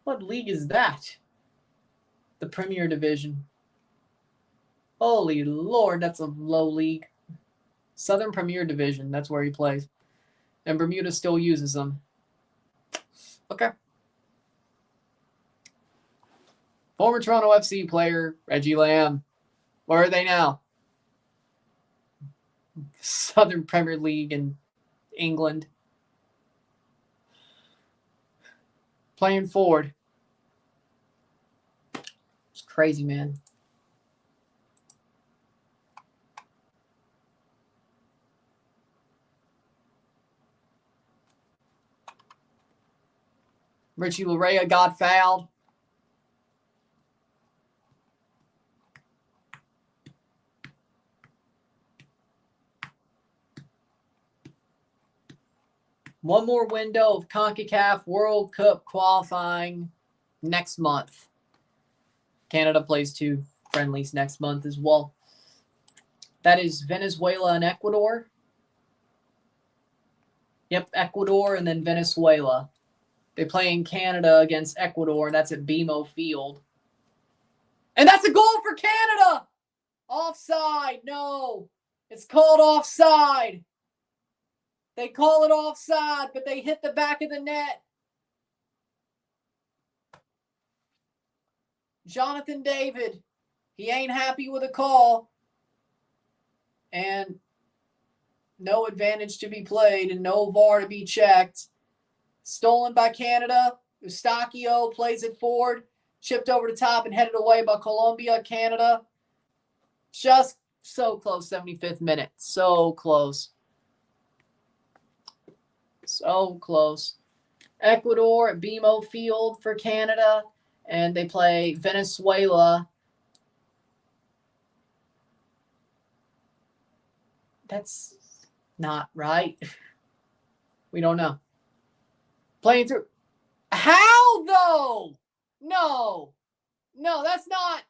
What league is that? The Premier Division. Holy Lord, that's a low league. Southern Premier Division, that's where he plays. And Bermuda still uses them. Okay. Former Toronto FC player, Reggie Lamb. Where are they now? Southern Premier League in England. Playing forward. It's crazy, man. Richie Larea got fouled. One more window of CONCACAF World Cup qualifying next month. Canada plays 2 friendlies next month as well. That is Venezuela and Ecuador. Yep, Ecuador and then Venezuela. They play in Canada against Ecuador. That's at BMO Field. And that's a goal for Canada. Offside. No. It's called offside. They call it offside, but they hit the back of the net. Jonathan David, he ain't happy with a call. And no advantage to be played and no VAR to be checked. Stolen by Canada. Eustachio plays it forward. Chipped over the top and headed away by Colombia. Canada. Just so close, 75th minute. So close. So close. Ecuador at BMO Field for Canada. And they play Venezuela. That's not right. We don't know. Playing through. How, though? No. No, that's not.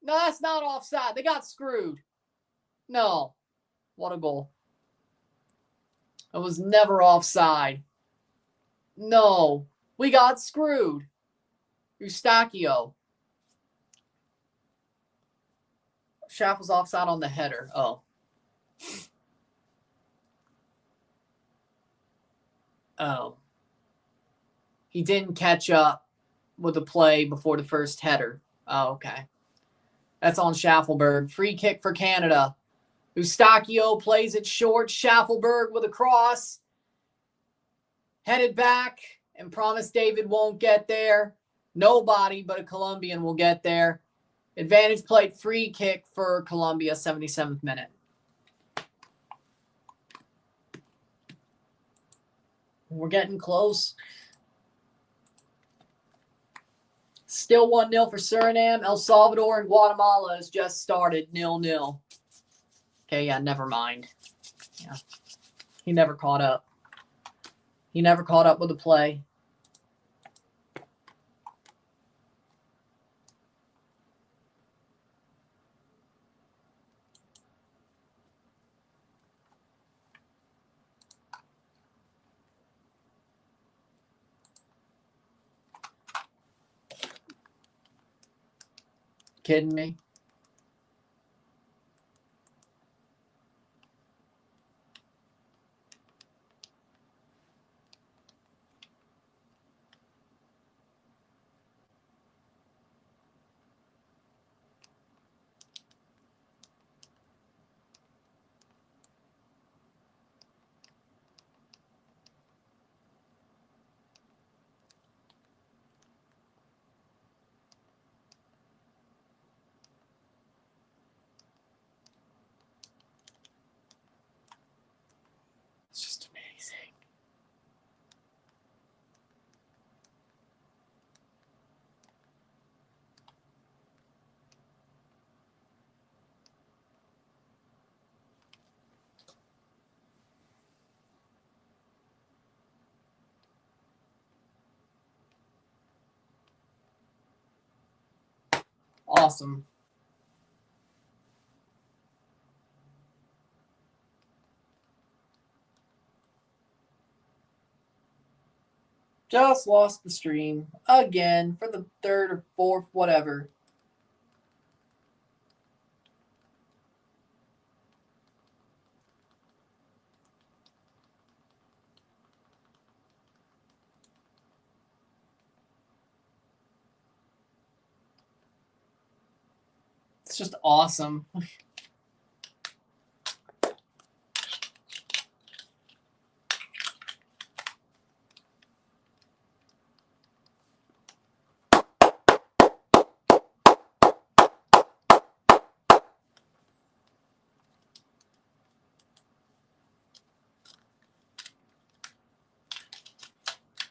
No, that's not offside. They got screwed. No. What a goal. It was never offside. No. We got screwed. Eustachio. Schaff was offside on the header. Oh. Oh. He didn't catch up with the play before the first header. Oh, okay. That's on Schaffelberg. Free kick for Canada. Eustachio plays it short. Schaffelberg with a cross. Headed back and promised David won't get there. Nobody but a Colombian will get there. Advantage plate free kick for Colombia, 77th minute. We're getting close. Still 1-0 for Suriname. El Salvador and Guatemala has just started 0-0. Okay, yeah, never mind. Yeah. He never caught up. He never caught up with the play. Kidding me? It's just amazing. Awesome. Just lost the stream again for the third or fourth, whatever. It's just awesome.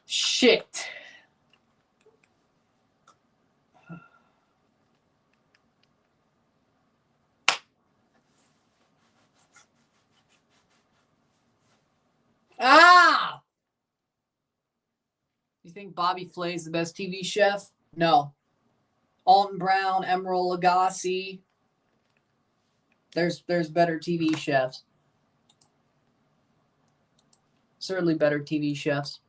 Shit. Ah! You think Bobby Flay's the best TV chef? No. Alton Brown, Emeril Lagasse. There's better TV chefs. Certainly better TV chefs.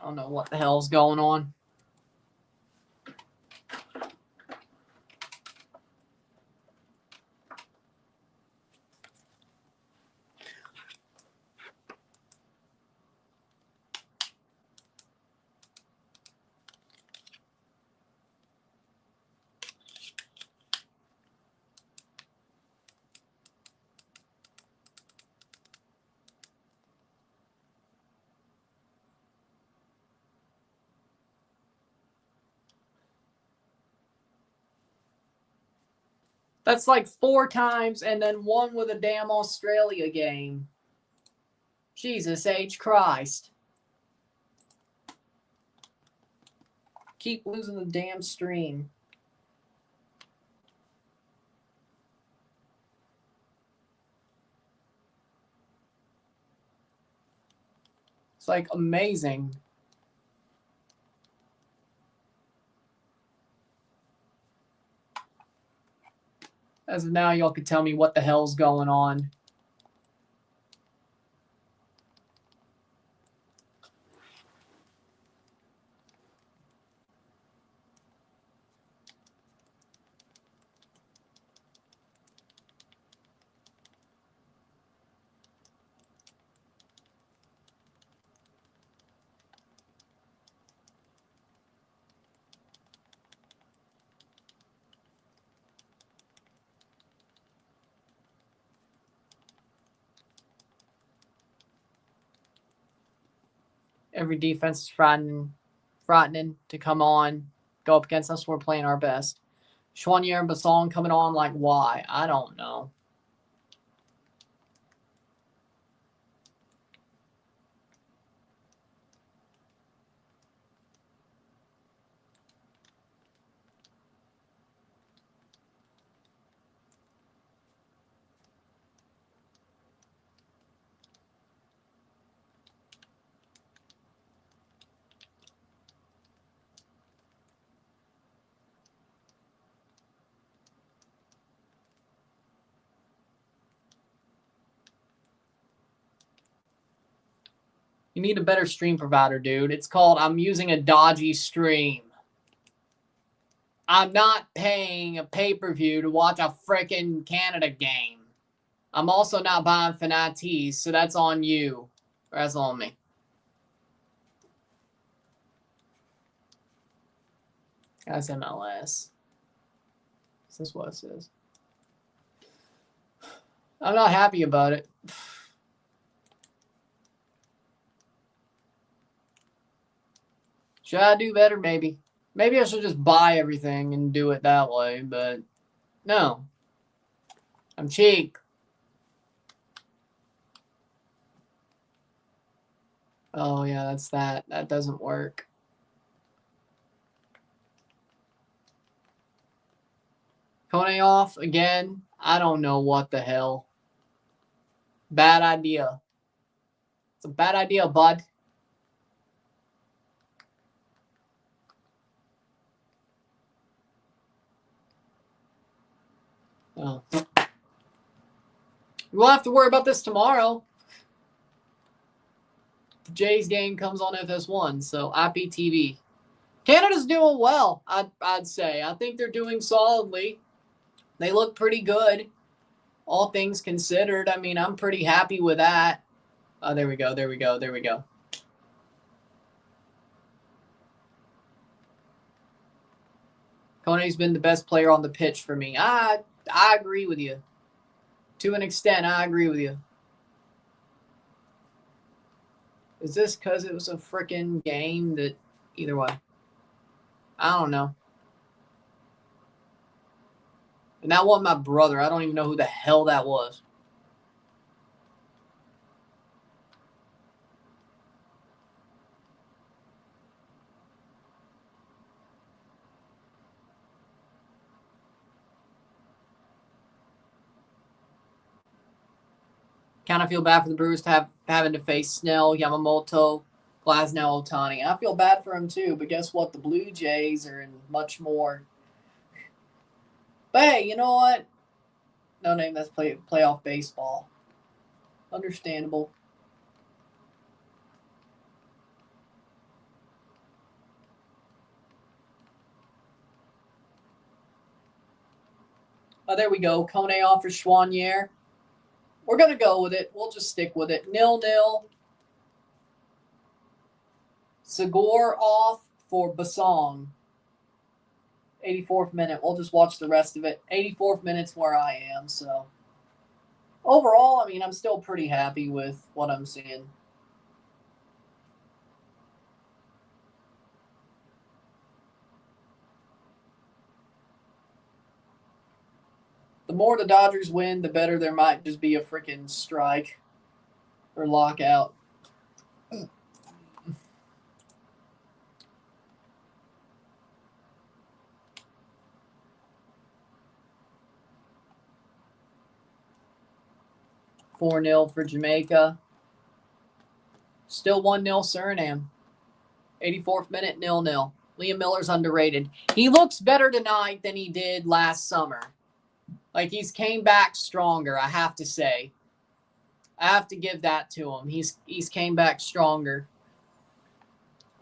I don't know what the hell's going on. That's like 4 times and then one with a damn Australia game. Jesus H. Christ. Keep losing the damn stream. It's like amazing. As of now, y'all could tell me what the hell's going on. Every defense is frightening to come on, go up against us. We're playing our best. Schwanier and Basson coming on, like, why? I don't know. You need a better stream provider, dude. It's called I'm using a dodgy stream. I'm not paying a pay-per-view to watch a frickin' Canada game. I'm also not buying Fanatiz, so that's on you. Or that's on me. That's MLS. Is this what it says? I'm not happy about it. Should I do better? Maybe. Maybe I should just buy everything and do it that way, but no. I'm cheap. Oh, yeah, that's that. That doesn't work. Kone off again. I don't know what the hell. Bad idea. It's a bad idea, bud. Oh. We'll have to worry about this tomorrow. The Jays game comes on FS1, so IPTV. Canada's doing well, I'd say. I think they're doing solidly. They look pretty good, all things considered. I mean, I'm pretty happy with that. Oh, there we go, there we go, there we go. Kone's been the best player on the pitch for me. I agree with you. To an extent, I agree with you. Is this because it was a freaking game that either way? I don't know. And that wasn't my brother. I don't even know who the hell that was. Kind of feel bad for the Brewers to having to face Snell, Yamamoto, Glasnow, Ohtani. I feel bad for him too, but guess what? The Blue Jays are in much more. But hey, you know what? No name, that's playoff baseball. Understandable. Oh, there we go. Kone off for Chouanier. We're going to go with it. We'll just stick with it. 0-0. Segor off for Basong. 84th minute. We'll just watch the rest of it. 84th minute's where I am. So overall, I mean, I'm still pretty happy with what I'm seeing. The more the Dodgers win, the better there might just be a freaking strike or lockout. $4-0 for Jamaica. Still 1-0 Suriname. 84th minute, 0-0. Liam Miller's underrated. He looks better tonight than he did last summer. Like, he's came back stronger, I have to say. I have to give that to him. He's came back stronger.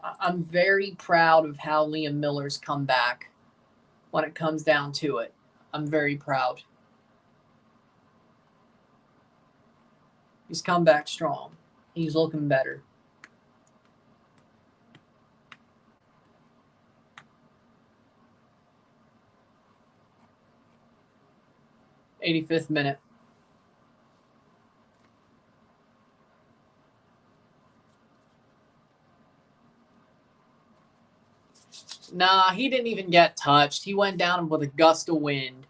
I'm very proud of how Liam Miller's come back when it comes down to it. I'm very proud. He's come back strong. He's looking better. '85th minute. Nah, he didn't even get touched. He went down with a gust of wind.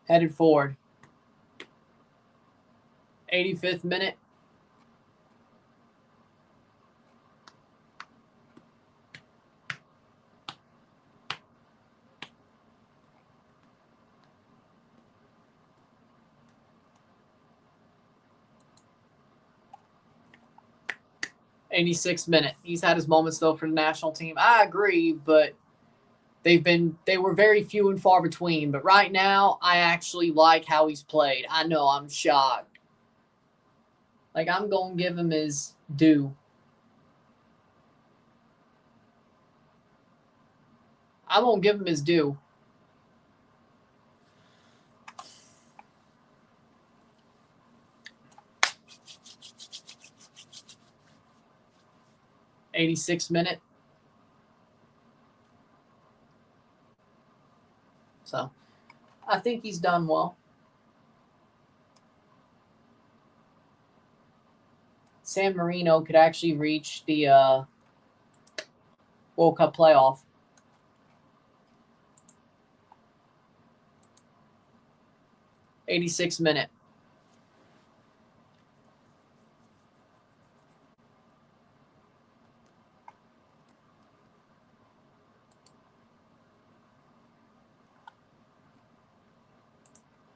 Headed forward. 85th minute. '86th minute. He's had his moments though for the national team. I agree, but they were very few and far between. But right now, I actually like how he's played. I know I'm shocked. Like, I'm going to give him his due. I'm going to give him his due. '86th minute. So, I think he's done well. San Marino could actually reach the World Cup playoff. '86th minute.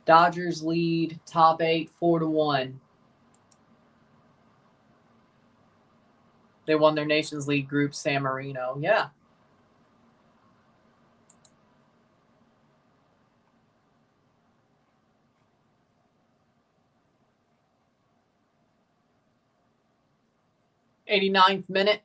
Dodgers lead top 8 4-1. They won their Nations League group, San Marino. Yeah. '89th minute.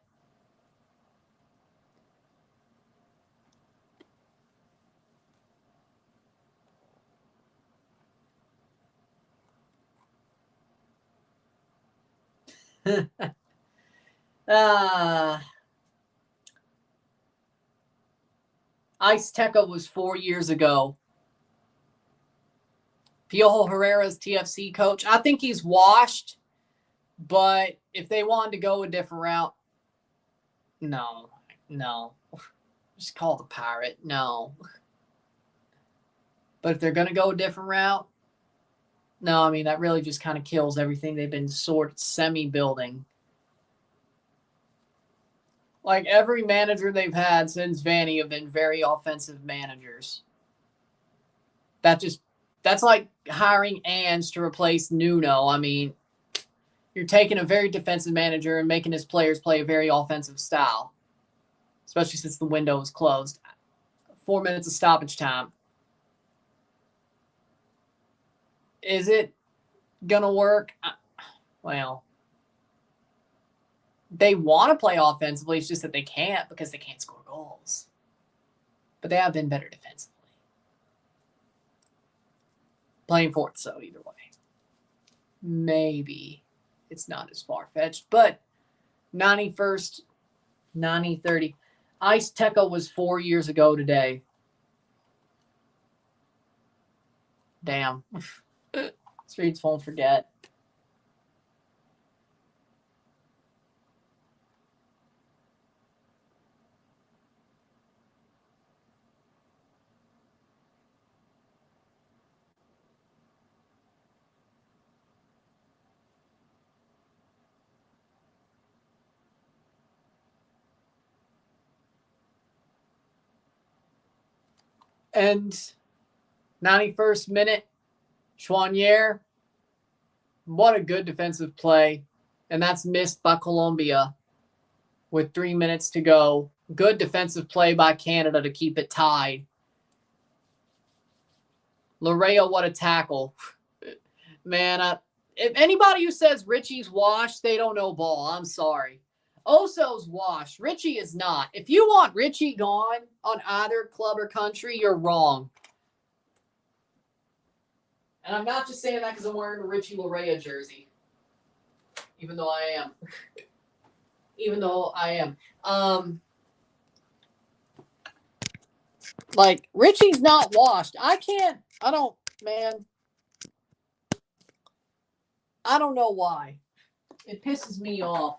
Ice Teca was 4 years ago. Piojo Herrera's TFC coach. I think he's washed, but if they wanted to go a different route, no. Just call the Pirate. No. But if they're going to go a different route, no, I mean, that really just kind of kills everything they've been sort of semi-building. Like, every manager they've had since Vanny have been very offensive managers. That's like hiring Ans to replace Nuno. I mean, you're taking a very defensive manager and making his players play a very offensive style, especially since the window is closed. 4 minutes of stoppage time. Is it going to work? Well, they want to play offensively. It's just that they can't because they can't score goals. But they have been better defensively. Playing fourth, so either way. Maybe it's not as far-fetched, but 91st, 90-30. Ice Teca was 4 years ago today. Damn. Streets won't forget. And 91st minute, Chouanier. What a good defensive play. And that's missed by Colombia with 3 minutes to go. Good defensive play by Canada to keep it tied. Larea, what a tackle. Man, if anybody who says Richie's washed, they don't know ball. I'm sorry. Oso's washed. Richie is not. If you want Richie gone on either club or country, you're wrong. And I'm not just saying that because I'm wearing a Richie Larea jersey. Even though I am. Even though I am. Like, Richie's not washed. I don't know why. It pisses me off.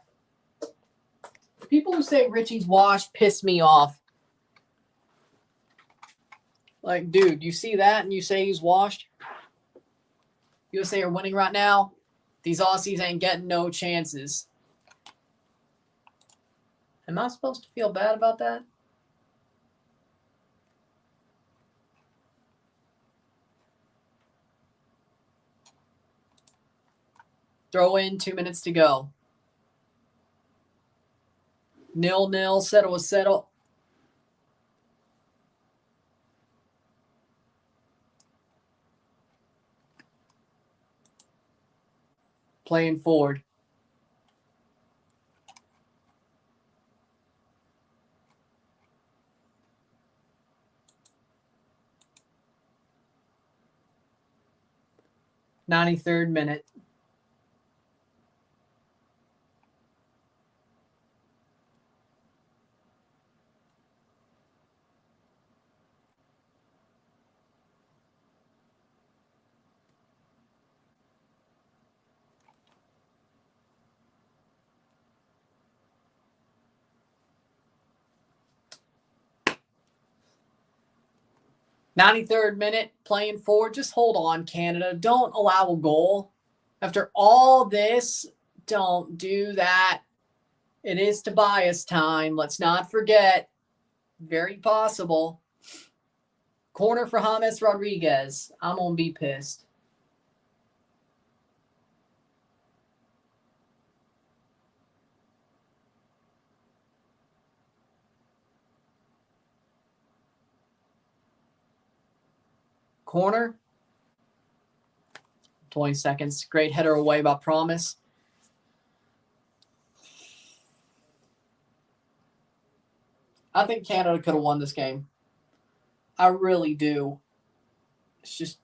People who say Richie's washed piss me off. Like, dude, you see that and you say he's washed? USA are winning right now. These Aussies ain't getting no chances. Am I supposed to feel bad about that? Throw in, 2 minutes to go. 0-0, settle was settle. Playing forward. '93rd minute. '93rd minute, playing forward. Just hold on, Canada. Don't allow a goal. After all this, don't do that. It is Tobias time. Let's not forget. Very possible. Corner for James Rodriguez. I'm going to be pissed. Corner. 20 seconds. Great header away by Promise. I think Canada could have won this game. I really do. It's just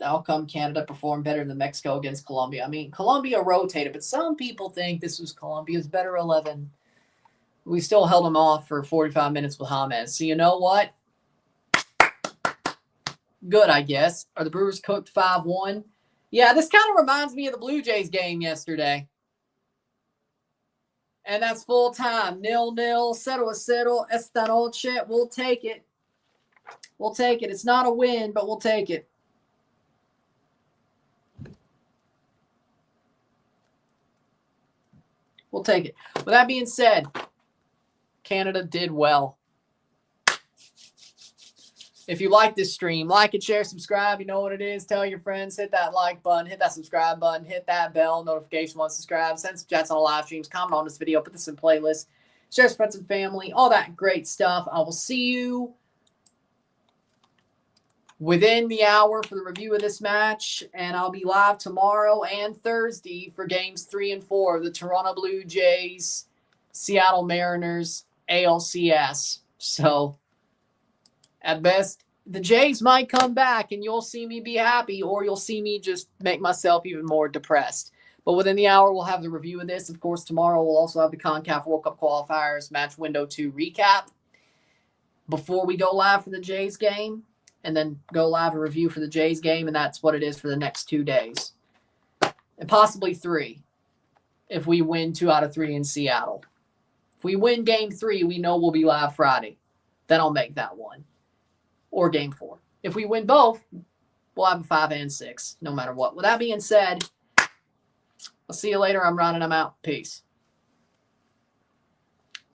how come Canada performed better than Mexico against Colombia? I mean, Colombia rotated, but some people think this was Colombia's better 11. We still held them off for 45 minutes with James. So you know what? Good, I guess. Are the Brewers cooked 5-1? Yeah, this kind of reminds me of the Blue Jays game yesterday. And that's full time. 0-0. Settle. Esta noche. We'll take it. We'll take it. It's not a win, but we'll take it. We'll take it. With that being said, Canada did well. If you like this stream, like it, share, subscribe. You know what it is. Tell your friends. Hit that like button. Hit that subscribe button. Hit that bell notification once subscribed. Send some chats on the live streams. Comment on this video. Put this in playlist. Share with friends and family. All that great stuff. I will see you within the hour for the review of this match. And I'll be live tomorrow and Thursday for games 3 and 4 of the Toronto Blue Jays, Seattle Mariners, ALCS. So, at best, the Jays might come back and you'll see me be happy, or you'll see me just make myself even more depressed. But within the hour, we'll have the review of this. Of course, tomorrow we'll also have the CONCACAF World Cup qualifiers match window 2 recap before we go live for the Jays game, and then go live and review for the Jays game, and that's what it is for the next 2 days. And possibly 3 if we win 2 out of 3 in Seattle. If we win game 3, we know we'll be live Friday. Then I'll make that one. Or game 4. If we win both, we'll have a 5 and 6, no matter what. With that being said, I'll see you later. I'm Ron and I'm out. Peace.